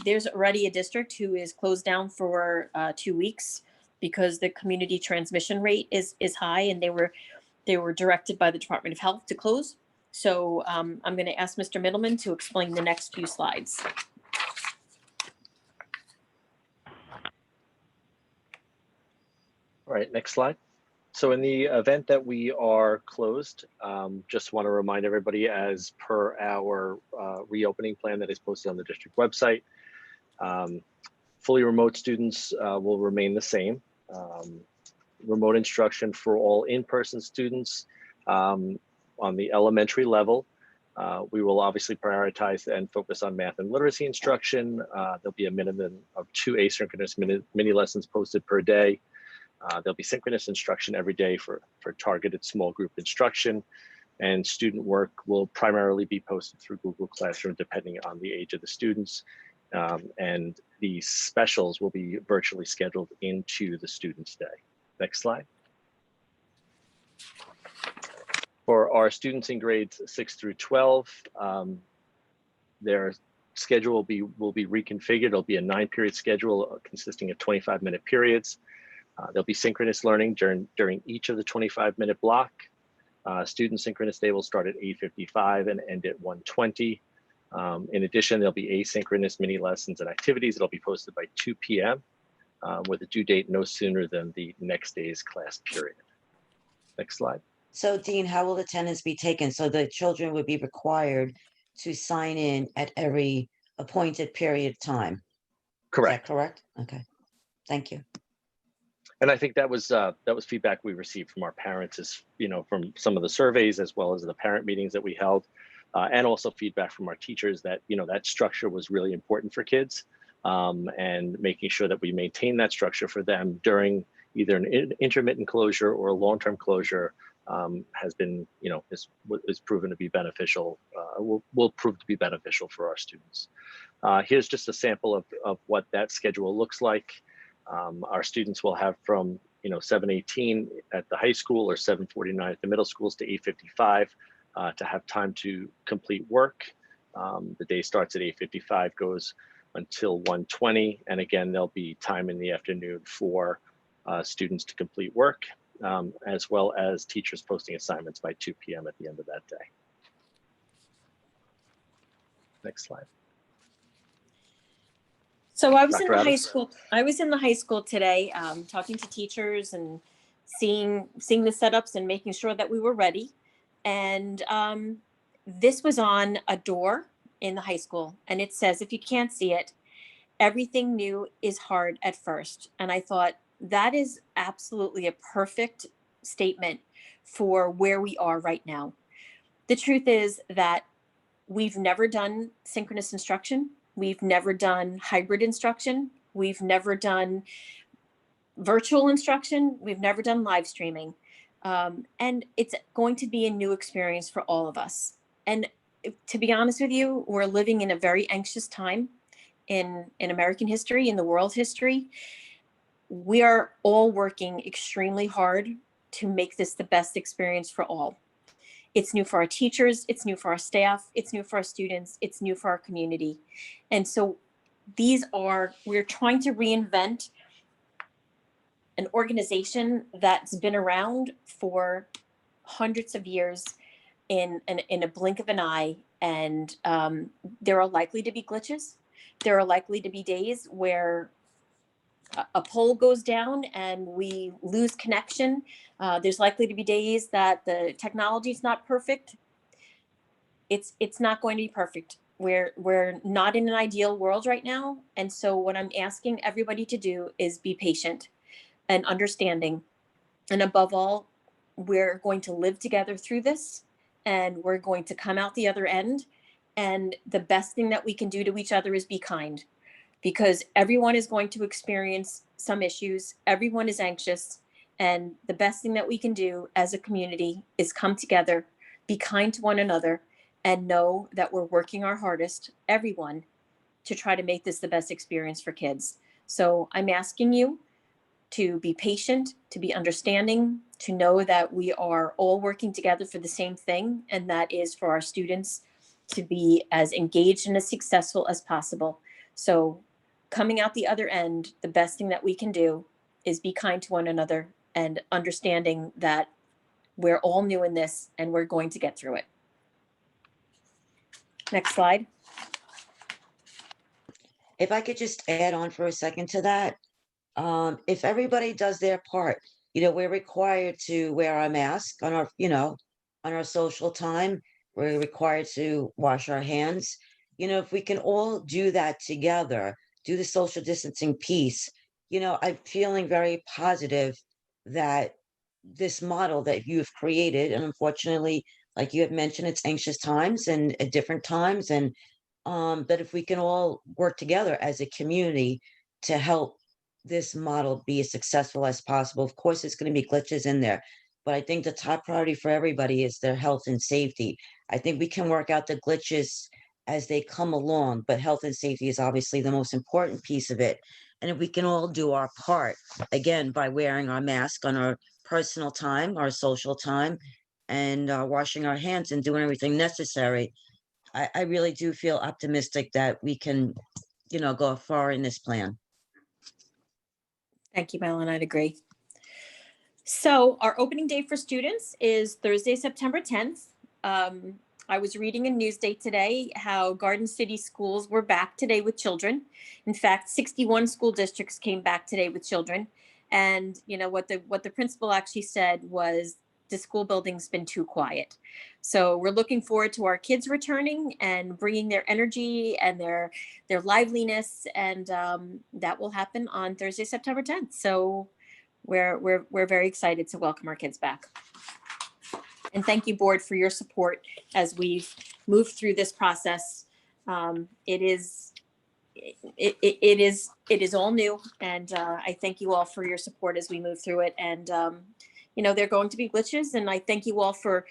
there's already a district who is closed down for 2 weeks because the community transmission rate is high, and they were directed by the Department of Health to close So I'm going to ask Mr. Middleman to explain the next few slides. All right, next slide. So in the event that we are closed, just want to remind everybody, as per our reopening plan that is posted on the district website, fully remote students will remain the same. Remote instruction for all in-person students on the elementary level. We will obviously prioritize and focus on math and literacy instruction. There'll be a minimum of 2 asynchronous mini lessons posted per day. There'll be synchronous instruction every day for targeted small group instruction, and student work will primarily be posted through Google Classroom depending on the age of the students. And the specials will be virtually scheduled into the student's day. Next slide. For our students in grades 6 through 12, their schedule will be reconfigured. It'll be a 9-period schedule consisting of 25-minute periods. There'll be synchronous learning during each of the 25-minute block. Student synchronous day will start at 8:55 and end at 1:20. In addition, there'll be asynchronous mini lessons and activities that'll be posted by 2 p.m. With a due date no sooner than the next day's class period. Next slide. So Dean, how will attendance be taken? So the children would be required to sign in at every appointed period of time. Correct. Is that correct? Okay, thank you. And I think that was feedback we received from our parents, as from some of the surveys as well as the parent meetings that we held, and also feedback from our teachers that that structure was really important for kids, and making sure that we maintain that structure for them during either an intermittent closure or a long-term closure has been is proven to be beneficial. Will prove to be beneficial for our students. Here's just a sample of what that schedule looks like. Our students will have from 7:18 at the high school or 7:49 at the middle schools to 8:55 to have time to complete work. The day starts at 8:55, goes until 1:20, and again there'll be time in the afternoon for students to complete work, as well as teachers posting assignments by 2 p.m. at the end of that day. Next slide. So I was Dr. in the high Adams? school. I was in the high school today, talking to teachers and seeing the setups and making sure that we were ready. And this was on a door in the high school, and it says, if you can't see it, everything new is hard at first. And I thought that is absolutely a perfect statement for where we are right now. The truth is that we've never done synchronous instruction. We've never done hybrid instruction. We've never done virtual instruction. We've never done live streaming. And it's going to be a new experience for all of us. And to be honest with you, we're living in a very anxious time in American history, in the world history. We are all working extremely hard to make this the best experience for all. It's new for our teachers, it's new for our staff, it's new for our students, it's new for our community. And so we're trying to reinvent an organization that's been around for hundreds of years in a blink of an eye. And there are likely to be glitches. There are likely to be days where a pole goes down and we lose connection. There's likely to be days that the technology is not perfect. It's not going to be perfect. We're not in an ideal world right now. And so what I'm asking everybody to do is be patient and understanding. And above all, we're going to live together through this, and we're going to come out the other end. And the best thing that we can do to each other is be kind, because everyone is going to experience some issues. Everyone is anxious. And the best thing that we can do as a community is come together, be kind to one another, and know that we're working our hardest, everyone, to try to make this the best experience for kids. So I'm asking you to be patient, to be understanding, to know that we are all working together for the same thing, and that is for our students to be as engaged and as successful as possible. So coming out the other end, the best thing that we can do is be kind to one another and understanding that we're all new in this and we're going to get through it. Next slide. If I could just add on for a second to that, if everybody does their part, we're required to wear our mask on our, on our social time. We're required to wash our hands. If we can all do that together, do the social distancing piece, I'm feeling very positive that this model that you've created, and unfortunately, like you have mentioned, it's anxious times and at different times, and that if we can all work together as a community to help this model be as successful as possible. Of course, there's going to be glitches in there, but I think the top priority for everybody is their health and safety. I think we can work out the glitches as they come along, but health and safety is obviously the most important piece of it. And if we can all do our part, again, by wearing our mask on our personal time, our social time, and washing our hands and doing everything necessary, I really do feel optimistic that we can, go far in this plan. Thank you, Madeline. I'd agree. So our opening day for students is Thursday, September 10th. I was reading in Newsday today how Garden City schools were back today with children. In fact, 61 school districts came back today with children. And what the principal actually said was the school building's been too quiet. So we're looking forward to our kids returning and bringing their energy and their liveliness, and that will happen on Thursday, September 10th. So we're very excited to welcome our kids back. And thank you, board, for your support as we've moved through this process. It is all new, and I thank you all for your support as we move through it. And there are going to be glitches, and I thank you all for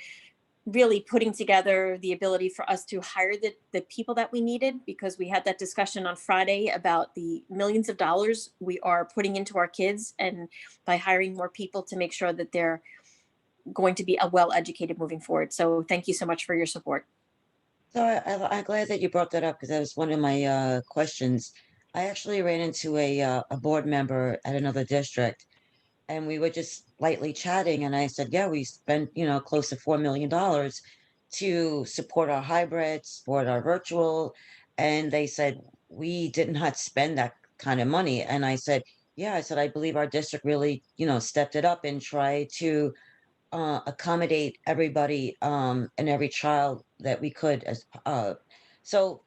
really putting together the ability for us to hire the people that we needed, because we had that discussion on Friday about the millions of dollars we are putting into our kids, and by hiring more people to make sure that they're going to be well educated moving forward. So thank you so much for your support. So I'm glad that you brought that up, because that was one of my questions. I actually ran into a board member at another district, and we were just lightly chatting, and I said, yeah, we spent, close to $4 million to support our hybrid, support our virtual. And they said, we did not spend that kind of money. And I said, yeah, I believe our district really, stepped it up and tried to accommodate everybody and every child that we could. So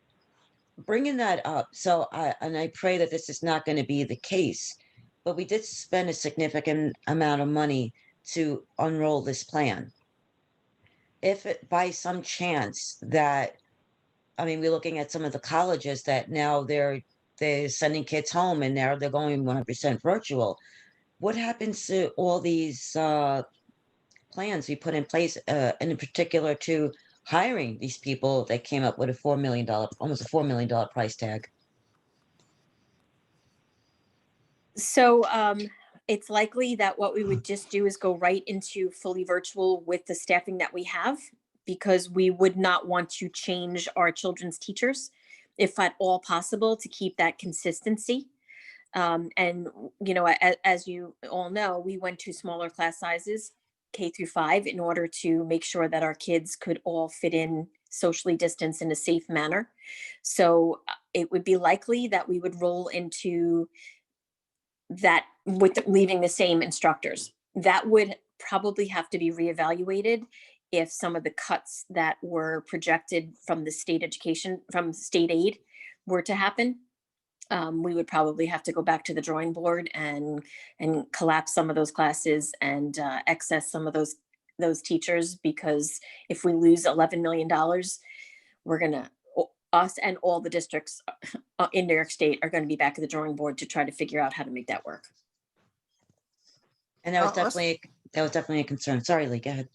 bringing that up, and I pray that this is not going to be the case, but we did spend a significant amount of money to unroll this plan. If it, by some chance that, we're looking at some of the colleges that now they're sending kids home, and now they're going 100% virtual. What happens to all these plans we put in place, and in particular to hiring these people that came up with a $4 million, almost a $4 million price tag? So it's likely that what we would just do is go right into fully virtual with the staffing that we have, because we would not want to change our children's teachers, if at all possible, to keep that consistency. And, as you all know, we went to smaller class sizes, K-5, in order to make sure that our kids could all fit in socially distanced in a safe manner. So it would be likely that we would roll into that with leaving the same instructors. That would probably have to be reevaluated if some of the cuts that were projected from the state aid were to happen. We would probably have to go back to the drawing board and collapse some of those classes and excess some of those teachers, because if we lose $11 million, us and all the districts in New York State are going to be back at the drawing board to try to figure out how to make that work. And that was definitely a concern. Sorry, Lee, go ahead.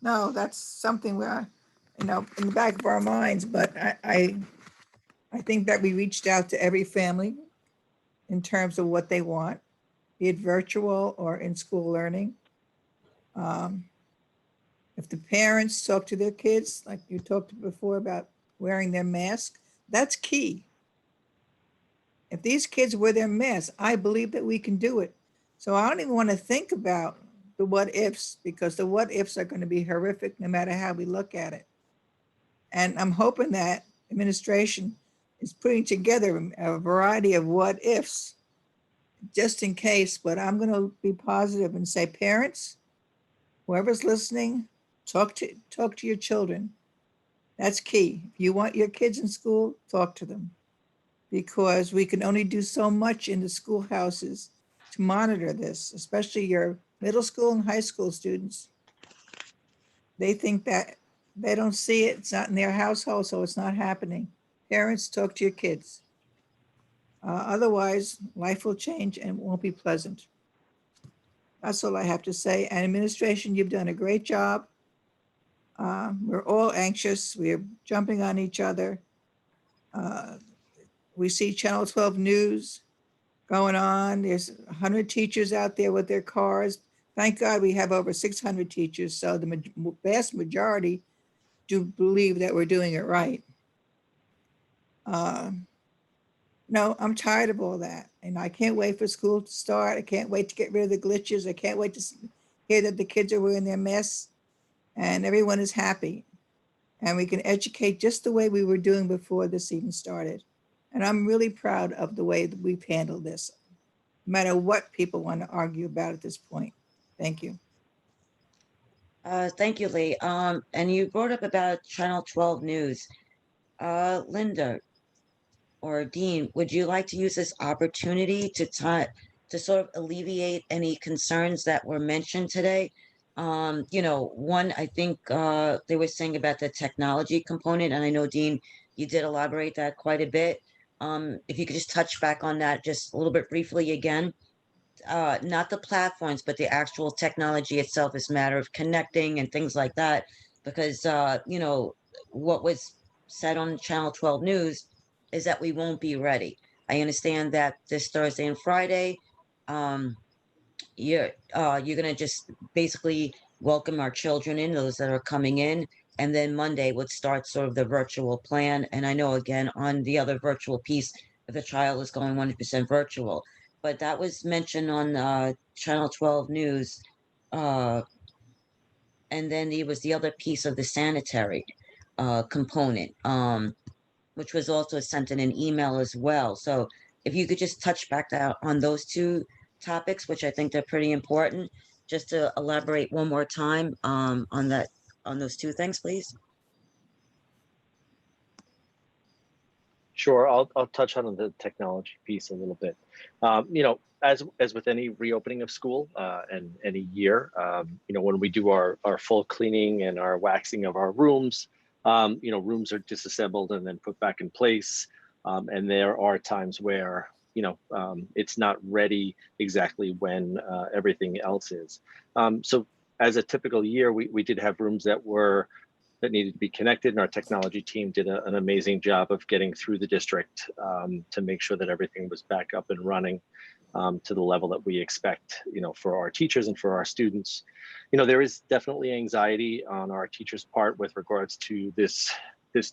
No, that's something where, in the back of our minds, but I think that we reached out to every family in terms of what they want, be it virtual or in school learning. If the parents talk to their kids, like you talked before about wearing their mask, that's key. If these kids wear their masks, I believe that we can do it. So I don't even want to think about the what ifs, because the what ifs are going to be horrific no matter how we look at it. And I'm hoping that administration is putting together a variety of what ifs just in case, but I'm going to be positive and say, parents, whoever's listening, talk to your children. That's key. If you want your kids in school, talk to them, because we can only do so much in the schoolhouses to monitor this, especially your middle school and high school students. They think that they don't see it. It's not in their household, so it's not happening. Parents, talk to your kids. Otherwise, life will change and it won't be pleasant. That's all I have to say. And administration, you've done a great job. We're all anxious. We're jumping on each other. We see Channel 12 News going on. There's 100 teachers out there with their cars. Thank God we have over 600 teachers. So the vast majority do believe that we're doing it right. No, I'm tired of all that. And I can't wait for school to start. I can't wait to get rid of the glitches. I can't wait to hear that the kids are wearing their masks and everyone is happy. And we can educate just the way we were doing before this even started. And I'm really proud of the way that we've handled this, no matter what people want to argue about at this point. Thank you. Thank you, Lee. And you brought up about Channel 12 News. Linda or Dean, would you like to use this opportunity to sort of alleviate any concerns that were mentioned today? One, I think they were saying about the technology component, and I know, Dean, you did elaborate that quite a bit. If you could just touch back on that just a little bit briefly again. Not the platforms, but the actual technology itself is a matter of connecting and things like that. Because, what was said on Channel 12 News is that we won't be ready. I understand that this Thursday and Friday, you're gonna just basically welcome our children in, those that are coming in, and then Monday would start sort of the virtual plan. And I know, again, on the other virtual piece, if the child is going 100% virtual, but that was mentioned on Channel 12 News. And then there was the other piece of the sanitary component, which was also sent in an email as well. So if you could just touch back on those two topics, which I think they're pretty important, just to elaborate one more time on those two things, please. Sure, I'll touch on the technology piece a little bit. As with any reopening of school and any year, when we do our full cleaning and our waxing of our rooms, rooms are disassembled and then put back in place. And there are times where, it's not ready exactly when everything else is. So as a typical year, we did have rooms that needed to be connected, and our technology team did an amazing job of getting through the district to make sure that everything was back up and running to the level that we expect, for our teachers and for our students. There is definitely anxiety on our teachers' part with regards to this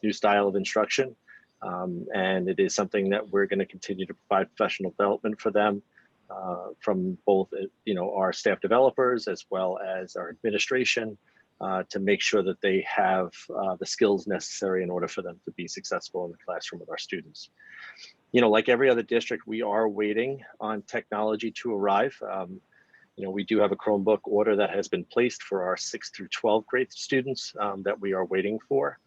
new style of instruction. And it is something that we're going to continue to provide professional development for them from both, our staff developers as well as our administration to make sure that they have the skills necessary in order for them to be successful in the classroom with our students. Like every other district, we are waiting on technology to arrive. We do have a Chromebook order that has been placed for our 6th through 12th grade students that we are waiting for.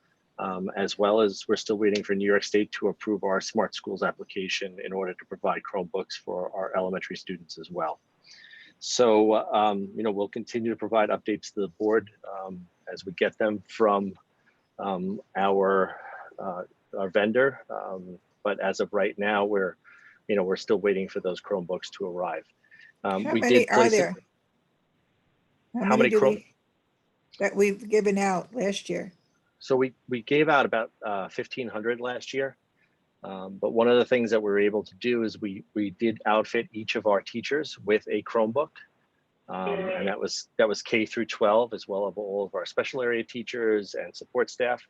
As well as we're still waiting for New York State to approve our Smart Schools application in order to provide Chromebooks for our elementary students as well. So, we'll continue to provide updates to the board as we get them from our vendor. But as of right now, we're still waiting for those Chromebooks to arrive. How many are there? How many that we've given out last year? So we gave out about 1,500 last year. But one of the things that we were able to do is we did outfit each of our teachers with a Chromebook. And that was K through 12, as well as all of our special area teachers and support staff.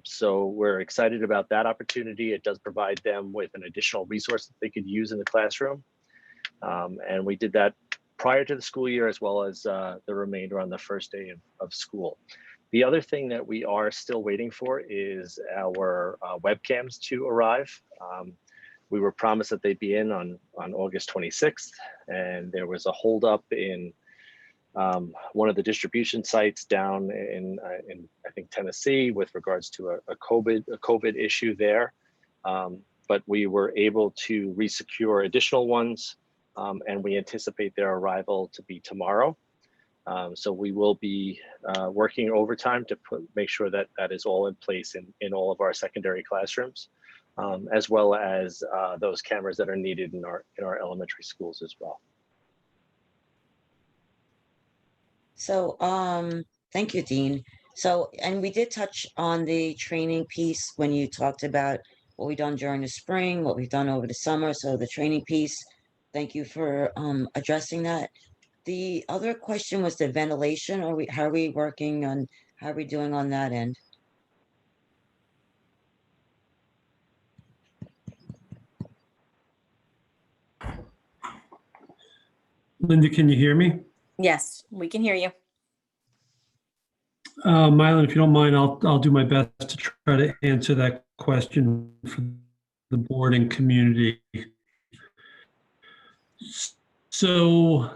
So we're excited about that opportunity. It does provide them with an additional resource that they could use in the classroom. And we did that prior to the school year, as well as the remainder on the first day of school. The other thing that we are still waiting for is our webcams to arrive. We were promised that they'd be in on August 26th, and there was a holdup in one of the distribution sites down in I think Tennessee with regards to a COVID issue there. But we were able to resecure additional ones, and we anticipate their arrival to be tomorrow. So we will be working overtime to make sure that that is all in place in all of our secondary classrooms, as well as those cameras that are needed in our elementary schools as well. So, thank you, Dean. So, and we did touch on the training piece when you talked about what we've done during the spring, what we've done over the summer. So the training piece, thank you for addressing that. The other question was the ventilation. How are we working on, how are we doing on that end? Linda, can you hear me? Yes, we can hear you. Mylan, if you don't mind, I'll do my best to try to answer that question for the board and community. So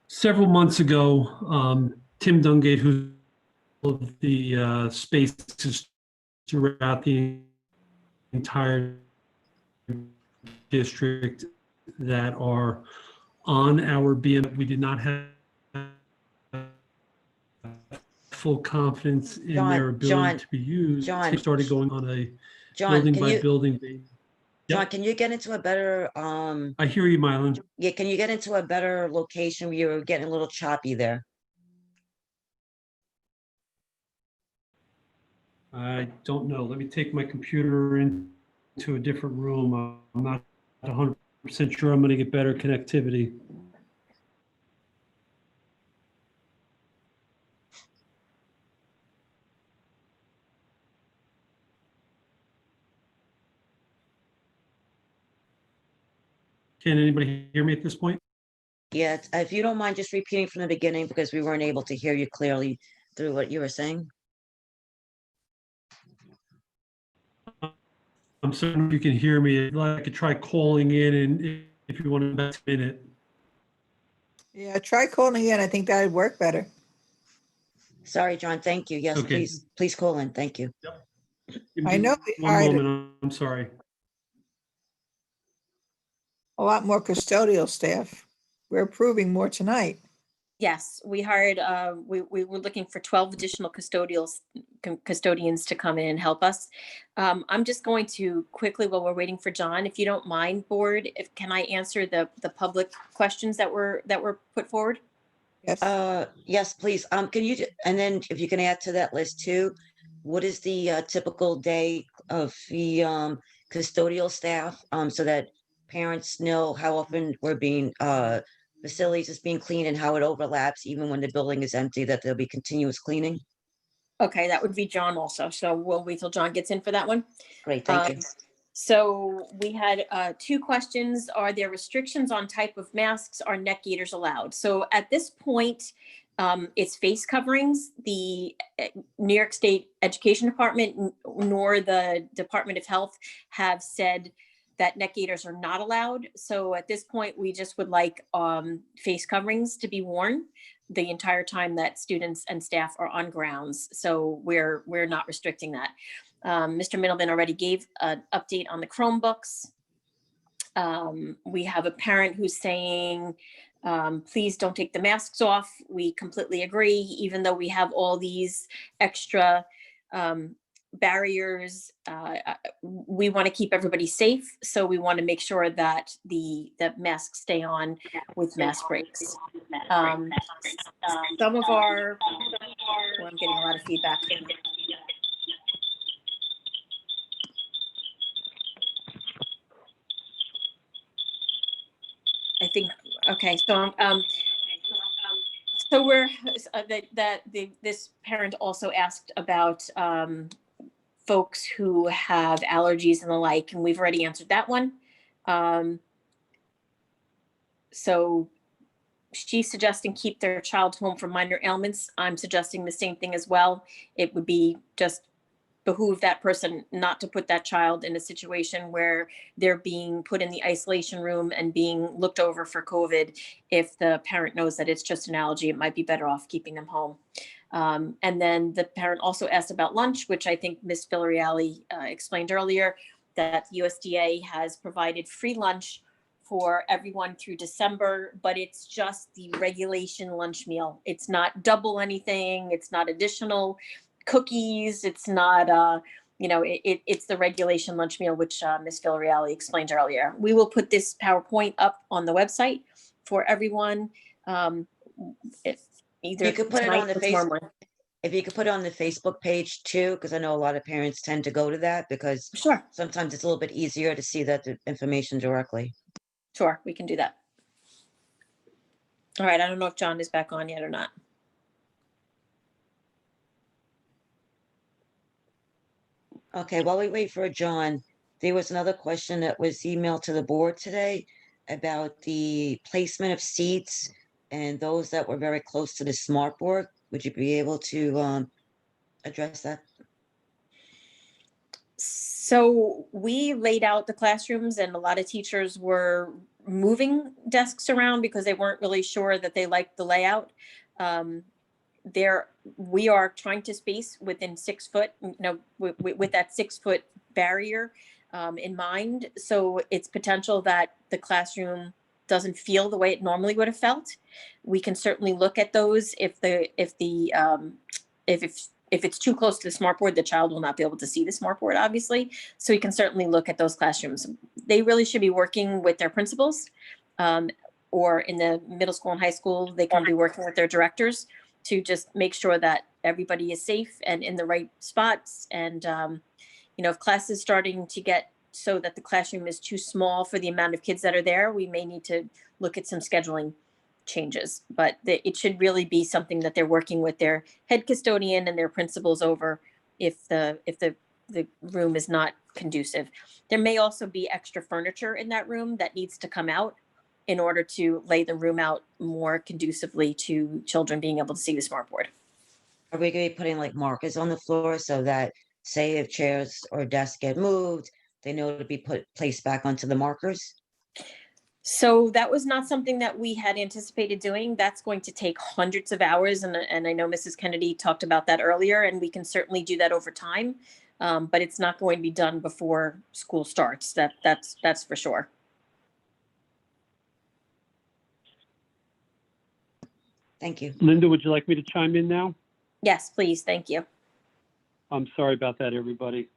several months ago, Tim Dungate, who's the spaces throughout the entire district that are on our BM, we did not have full confidence in their ability to be used. Tim started going on a building by building basis. John, can you get into a better, I hear you, Mylan. yeah, can you get into a better location where you're getting a little choppy there? I don't know. Let me take my computer into a different room. I'm not 100% sure I'm going to get better connectivity. Can anybody hear me at this point? Yeah, if you don't mind just repeating from the beginning, because we weren't able to hear you clearly through what you were saying. I'm certain you can hear me. I could try calling in, and if you want to back a minute. Yeah, try calling in. I think that would work better. Sorry, John, thank you. Yes, Okay. please call in. Thank you. Give me I know we one hired moment. I'm sorry. a lot more custodial staff. We're approving more tonight. Yes, we hired, we were looking for 12 additional custodians to come in and help us. I'm just going to quickly, while we're waiting for John, if you don't mind, board, can I answer the public questions that were put forward? Yes. Yes, please. Can you, and then if you can add to that list too, what is the typical day of the custodial staff, so that parents know how often we're being, facilities is being cleaned and how it overlaps, even when the building is empty, that there'll be continuous cleaning? Okay, that would be John also. So we'll wait till John gets in for that one. Great, thank you. So we had 2 questions. Are there restrictions on type of masks? Are neck gaiters allowed? So at this point, it's face coverings. The New York State Education Department nor the Department of Health have said that neck gaiters are not allowed. So at this point, we just would like face coverings to be worn the entire time that students and staff are on grounds. So we're not restricting that. Mr. Middleman already gave an update on the Chromebooks. We have a parent who's saying, please don't take the masks off. We completely agree, even though we have all these extra barriers. We want to keep everybody safe. So we want to make sure that the masks stay on with mask breaks. Some of our, I'm getting a lot of feedback. I think, okay, so so we're this parent also asked about folks who have allergies and the like, and we've already answered that one. So She's suggesting keep their child home for minor ailments. I'm suggesting the same thing as well. It would be just behoove that person not to put that child in a situation where they're being put in the isolation room and being looked over for COVID. If the parent knows that it's just an allergy, it might be better off keeping them home. And then the parent also asked about lunch, which I think Ms. Villarreal explained earlier, that USDA has provided free lunch for everyone through December, but it's just the regulation lunch meal. It's not double anything. It's not additional cookies. It's not, it's the regulation lunch meal, which Ms. Villarreal explained earlier. We will put this PowerPoint up on the website for everyone. Either You could put it tonight on the or tomorrow Facebook. morning. If you could put it on the Facebook page too, because I know a lot of parents tend to go to that because Sure, sometimes it's a little bit easier to see that the information directly. sure, we can do that. All right, I don't know if John is back on yet or not. Okay, while we wait for John, there was another question that was emailed to the board today about the placement of seats and those that were very close to the smart board. Would you be able to address that? So we laid out the classrooms and a lot of teachers were moving desks around because they weren't really sure that they liked the layout. We are trying to space within 6 foot, with that 6 foot barrier in mind. So it's potential that the classroom doesn't feel the way it normally would have felt. We can certainly look at those if it's too close to the smartboard, the child will not be able to see the smartboard, obviously. So we can certainly look at those classrooms. They really should be working with their principals, or in the middle school and high school, they can be working with their directors to just make sure that everybody is safe and in the right spots. And, if class is starting to get so that the classroom is too small for the amount of kids that are there, we may need to look at some scheduling changes, but it should really be something that they're working with their head custodian and their principals over if the room is not conducive. There may also be extra furniture in that room that needs to come out in order to lay the room out more conducively to children being able to see the smartboard. Are we going to be putting like markers on the floor so that, say, if chairs or desks get moved, they know to be placed back onto the markers? So that was not something that we had anticipated doing. That's going to take hundreds of hours. And I know Mrs. Kennedy talked about that earlier, and we can certainly do that over time. But it's not going to be done before school starts. That's for sure. Thank you. Linda, would you like me to chime in now? Yes, please. Thank you. I'm sorry about that, everybody.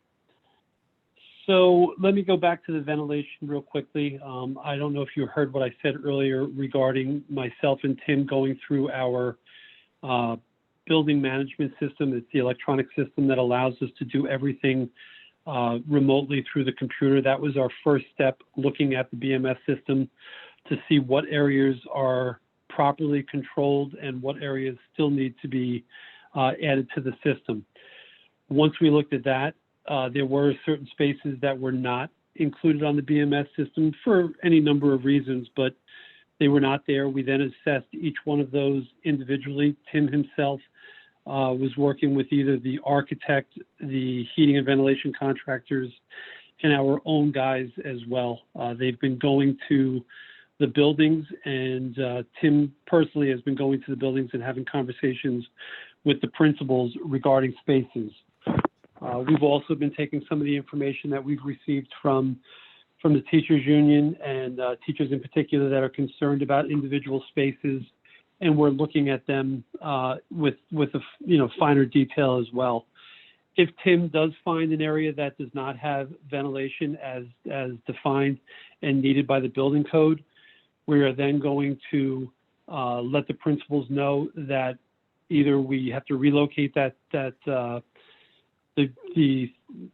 So let me go back to the ventilation real quickly. I don't know if you heard what I said earlier regarding myself and Tim going through our building management system. It's the electronic system that allows us to do everything remotely through the computer. That was our first step, looking at the BMS system to see what areas are properly controlled and what areas still need to be added to the system. Once we looked at that, there were certain spaces that were not included on the BMS system for any number of reasons, but they were not there. We then assessed each one of those individually. Tim himself was working with either the architect, the heating and ventilation contractors, and our own guys as well. They've been going to the buildings, and Tim personally has been going to the buildings and having conversations with the principals regarding spaces. We've also been taking some of the information that we've received from the teachers union and teachers in particular that are concerned about individual spaces, and we're looking at them with a finer detail as well. If Tim does find an area that does not have ventilation as defined and needed by the building code, we are then going to let the principals know that either we have to relocate the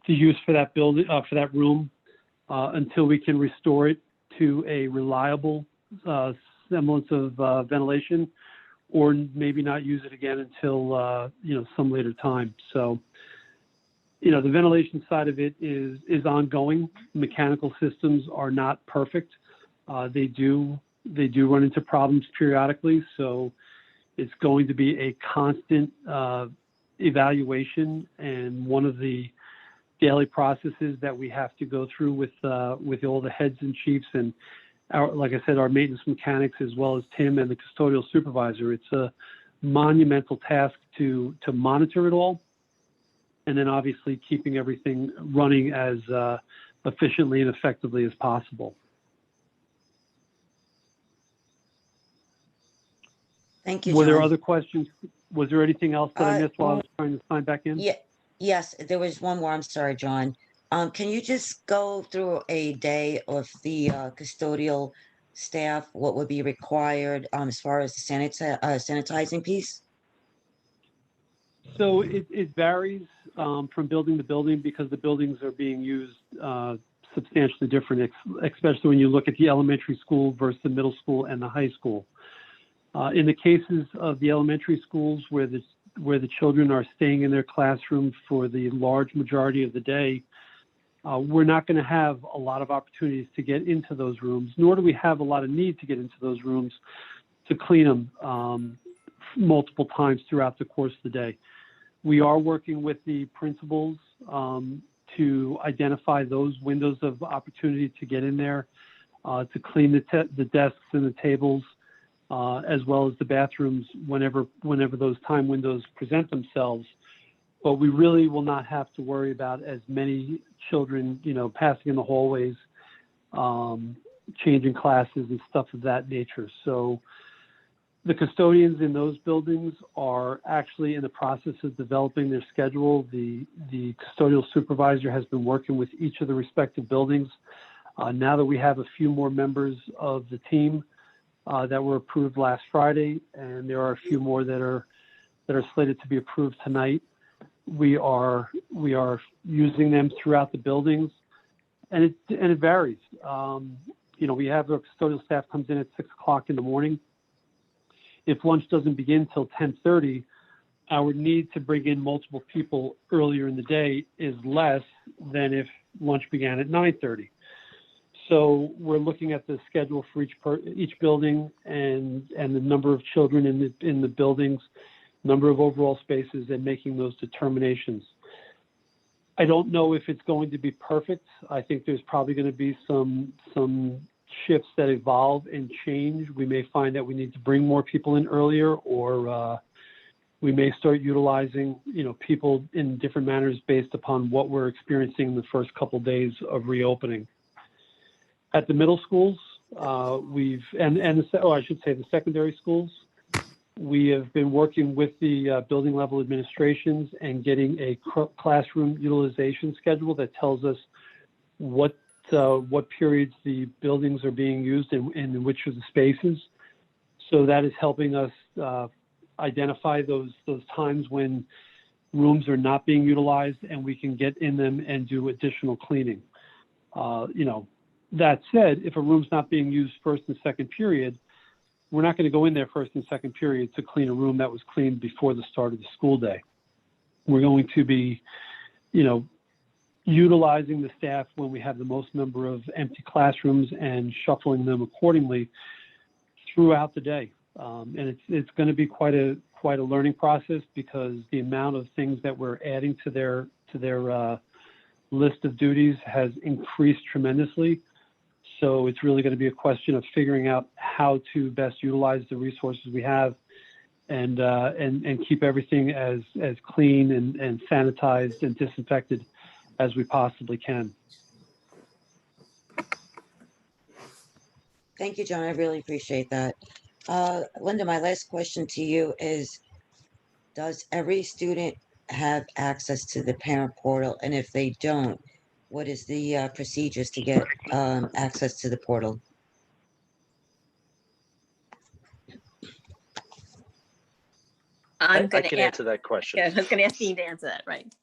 use for that building, for that room, until we can restore it to a reliable semblance of ventilation, or maybe not use it again until some later time. So, the ventilation side of it is ongoing. Mechanical systems are not perfect. They do They do run into problems periodically, so it's going to be a constant evaluation, and one of the daily processes that we have to go through with all the heads and chiefs and like I said, our maintenance mechanics, as well as Tim and the custodial supervisor. It's a monumental task to monitor it all, and then obviously keeping everything running as efficiently and effectively as possible. Thank you, Were there John. other questions? Was there anything else that I missed while I was trying to sign back in? Yeah, yes, there was one more. I'm sorry, John. Can you just go through a day of the custodial staff, what would be required as far as the sanitizing piece? So it varies from building to building because the buildings are being used substantially different, especially when you look at the elementary school versus the middle school and the high school. In the cases of the elementary schools where the children are staying in their classrooms for the large majority of the day, we're not going to have a lot of opportunities to get into those rooms, nor do we have a lot of need to get into those rooms to clean them multiple times throughout the course of the day. We are working with the principals to identify those windows of opportunity to get in there, to clean the desks and the tables, as well as the bathrooms whenever those time windows present themselves. But we really will not have to worry about as many children, passing in the hallways, changing classes and stuff of that nature. So the custodians in those buildings are actually in the process of developing their schedule. The custodial supervisor has been working with each of the respective buildings. Now that we have a few more members of the team that were approved last Friday, and there are a few more that are slated to be approved tonight, we are using them throughout the buildings, and it varies. We have our custodial staff comes in at 6 o'clock in the morning. If lunch doesn't begin till 10:30, our need to bring in multiple people earlier in the day is less than if lunch began at 9:30. So we're looking at the schedule for each building and the number of children in the buildings, number of overall spaces, and making those determinations. I don't know if it's going to be perfect. I think there's probably going to be some shifts that evolve and change. We may find that we need to bring more people in earlier, or we may start utilizing, people in different manners based upon what we're experiencing in the first couple days of reopening. At the middle schools, the secondary schools, we have been working with the building level administrations and getting a classroom utilization schedule that tells us what periods the buildings are being used and in which of the spaces. So that is helping us identify those times when rooms are not being utilized and we can get in them and do additional cleaning. That said, if a room's not being used first and second period, we're not going to go in there first and second period to clean a room that was cleaned before the start of the school day. We're going to be, utilizing the staff when we have the most number of empty classrooms and shuffling them accordingly throughout the day. And it's going to be quite a learning process because the amount of things that we're adding to their list of duties has increased tremendously. So it's really going to be a question of figuring out how to best utilize the resources we have and keep everything as clean and sanitized and disinfected as we possibly can. Thank you, John. I really appreciate that. Linda, my last question to you is, does every student have access to the parent portal? And if they don't, what is the procedures to get access to the portal? I'm I going can to answer that question. I was going to ask Dean to answer that, right?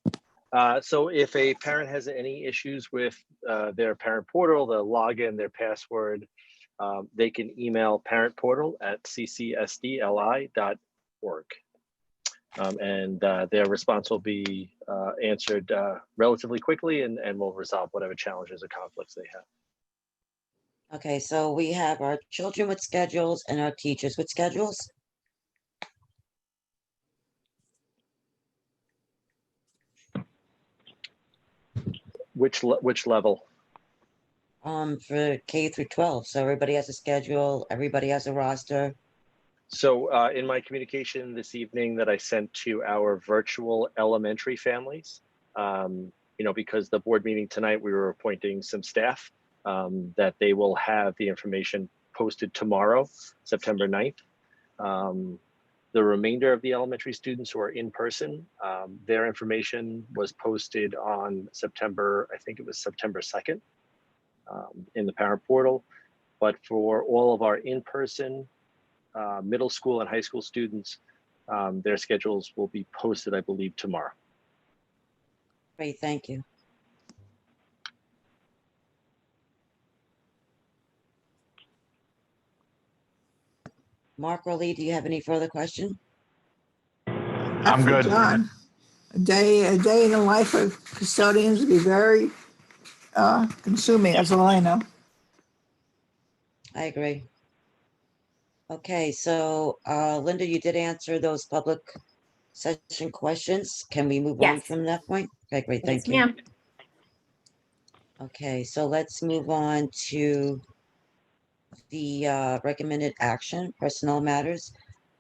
So if a parent has any issues with their parent portal, the login, their password, they can email parentportal@ccsdli.org. And their response will be answered relatively quickly and will resolve whatever challenges or conflicts they have. Okay, so we have our children with schedules and our teachers with schedules. Which level? For K through 12. So everybody has a schedule, everybody has a roster. So in my communication this evening that I sent to our virtual elementary families, because the board meeting tonight, we were appointing some staff that they will have the information posted tomorrow, September 9th. The remainder of the elementary students who are in person, their information was posted on September 2nd in the parent portal. But for all of our in-person middle school and high school students, their schedules will be posted, I believe, tomorrow. Great, thank you. Mark or Lee, do you have any further question? Not I'm for good. John. A day in the life of custodians would be very consuming, that's all I know. I agree. Okay, so Linda, you did answer those public session questions. Can we move on Yes. from that point? Okay, great, Yes, thank you. ma'am. Okay, so let's move on to the recommended action, personnel matters.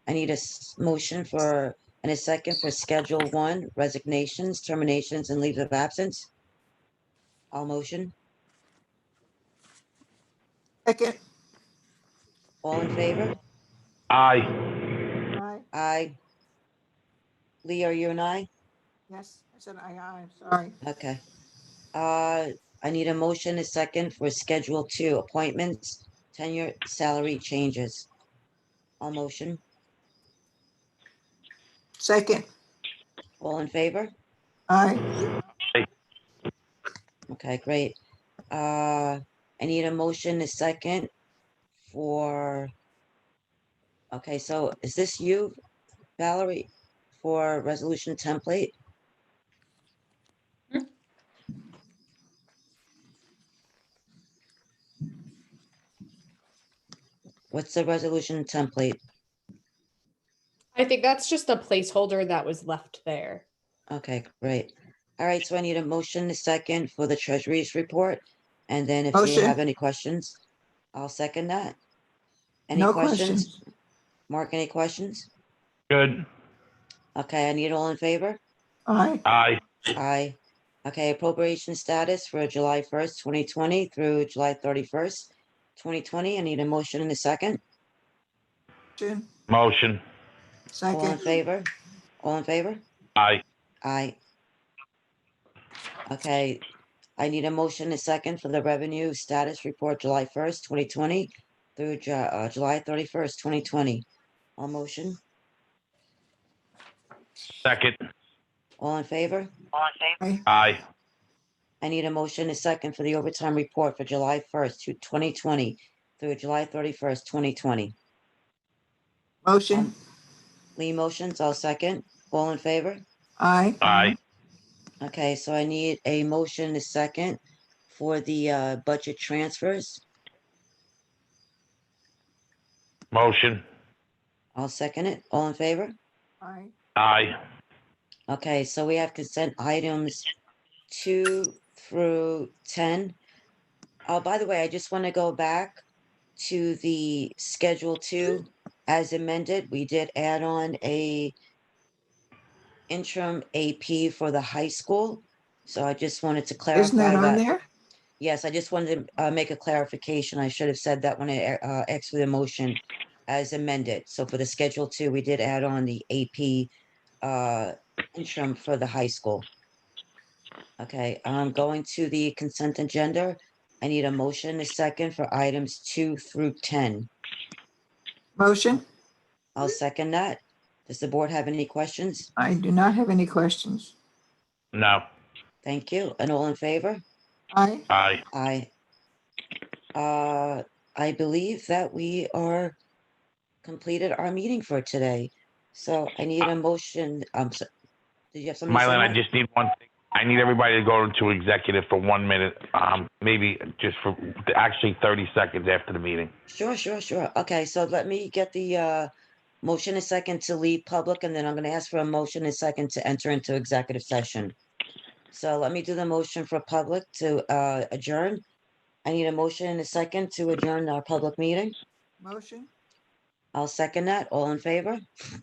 I need a motion for, and a second for Schedule 1, resignations, terminations, and leaves of absence. All motion, Second, all in favor? Aye. aye, Aye. Lee, are you an aye? yes, I said aye, I'm sorry. Okay. I need a motion, a second for Schedule 2, appointments, tenure, salary changes. All motion, Second, all in favor? aye, Okay, great. I need a motion, a second for, okay, so is this you, Valerie, for resolution template? Hmm. What's the resolution template? I think that's just a placeholder that was left there. Okay, great. All right, so I need a motion, a second for the treasury's report. And then if you Motion. have any questions, I'll second that. Any no questions? questions. Mark, any questions? Good. Okay, I need all in favor? Aye, Aye. Aye. Okay, appropriation status for July 1st, 2020 through July 31st, 2020. I need a motion in a second. motion, Motion. All in second, favor? All in favor? Aye. Aye. Okay, I need a motion a second for the revenue status report July 1st, 2020 through July 31st, 2020. All motion, Second. all in favor? aye, Aye. I need a motion a second for the overtime report for July 1st to 2020 through July 31st, 2020. motion, Lee motions, I'll second. All in favor? aye, Aye. Okay, so I need a motion a second for the budget transfers. Motion. I'll second it. All in favor? aye, Aye. Okay, so we have consent items 2 through 10. Oh, by the way, I just want to go back to the Schedule 2 as amended. We did add on a interim AP for the high school. So I just wanted to isn't that clarify on that. there? Yes, I just wanted to make a clarification. I should have said that when I asked for the motion as amended. So for the Schedule 2, we did add on the AP interim for the high school. Okay, I'm going to the consent agenda. I need a motion, a second for items 2 through 10. Motion, I'll second that. Does the board have any questions? I do not have any questions. No. Thank you. And all in favor? Aye, Aye. Aye. I believe that we are completed our meeting for today. So I need a motion. Did you have something to say, Mylan, I Mark? just need one thing. I need everybody to go into executive for 1 minute, maybe just for actually 30 seconds after the meeting. Sure. Okay, so let me get the motion a second to leave public, and then I'm gonna ask for a motion a second to enter into executive session. So let me do the motion for public to adjourn. I need a motion and a second to adjourn our public meeting. Motion? I'll second that. All in favor?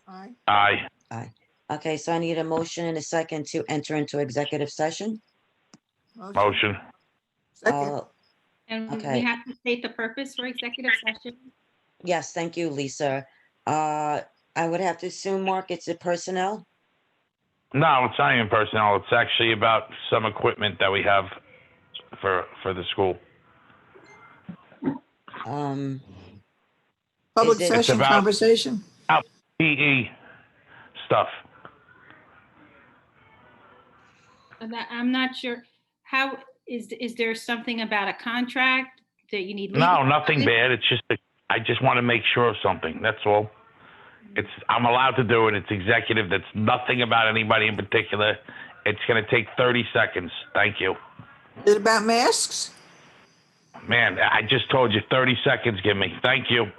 Aye. Aye. Okay, so I need a motion and a second to enter into executive session. Motion. Second. And Okay. we have to state the purpose for executive session. Yes, thank you, Lisa. I would have to assume, Mark, it's a personnel? No, it's not even personnel. It's actually about some equipment that we have for the school. Public is it- session It's about- conversation. PE stuff. And I'm not sure, how, is there something about a contract that you need? No, legal nothing advice? bad. It's just, I just want to make sure of something. That's all. I'm allowed to do it. It's executive. That's nothing about anybody in particular. It's going to take 30 seconds. Thank you. Is it about masks? Man, I just told you 30 seconds. Give me. Thank you.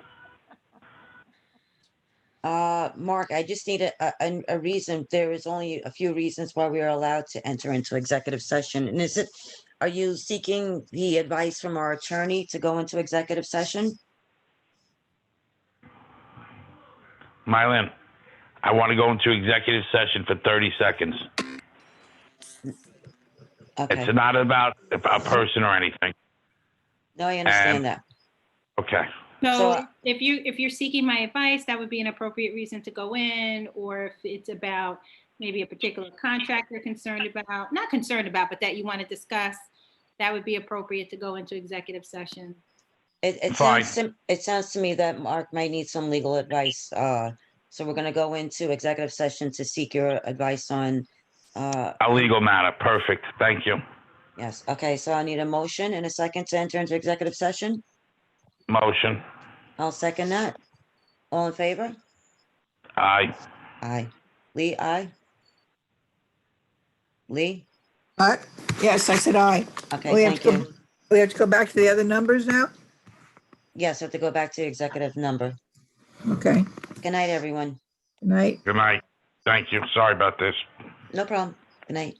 Mark, I just need a reason. There is only a few reasons why we are allowed to enter into executive session. And are you seeking the advice from our attorney to go into executive session? Mylin, I want to go into executive session for 30 seconds. Okay, It's not about a person or anything. no, I understand and- that. Okay. So So- if you're seeking my advice, that would be an appropriate reason to go in, or if it's about maybe a particular contract you're concerned about, not concerned about, but that you want to discuss, that would be appropriate to go into executive session. It Fine. sounds to me that Mark might need some legal advice. So we're gonna go into executive session to seek your advice on, A legal matter. Perfect. Thank you. yes, okay, so I need a motion and a second to enter into executive session. Motion. I'll second that. All in favor? Aye. Aye. Lee, aye? Lee? What? Yes, I said aye. Okay, We have thank to you. go, we have to go back to the other numbers now? Yes, I have to go back to executive number. Okay. Good night, everyone. Good night. Good night. Thank you. Sorry about this. No problem. Good night.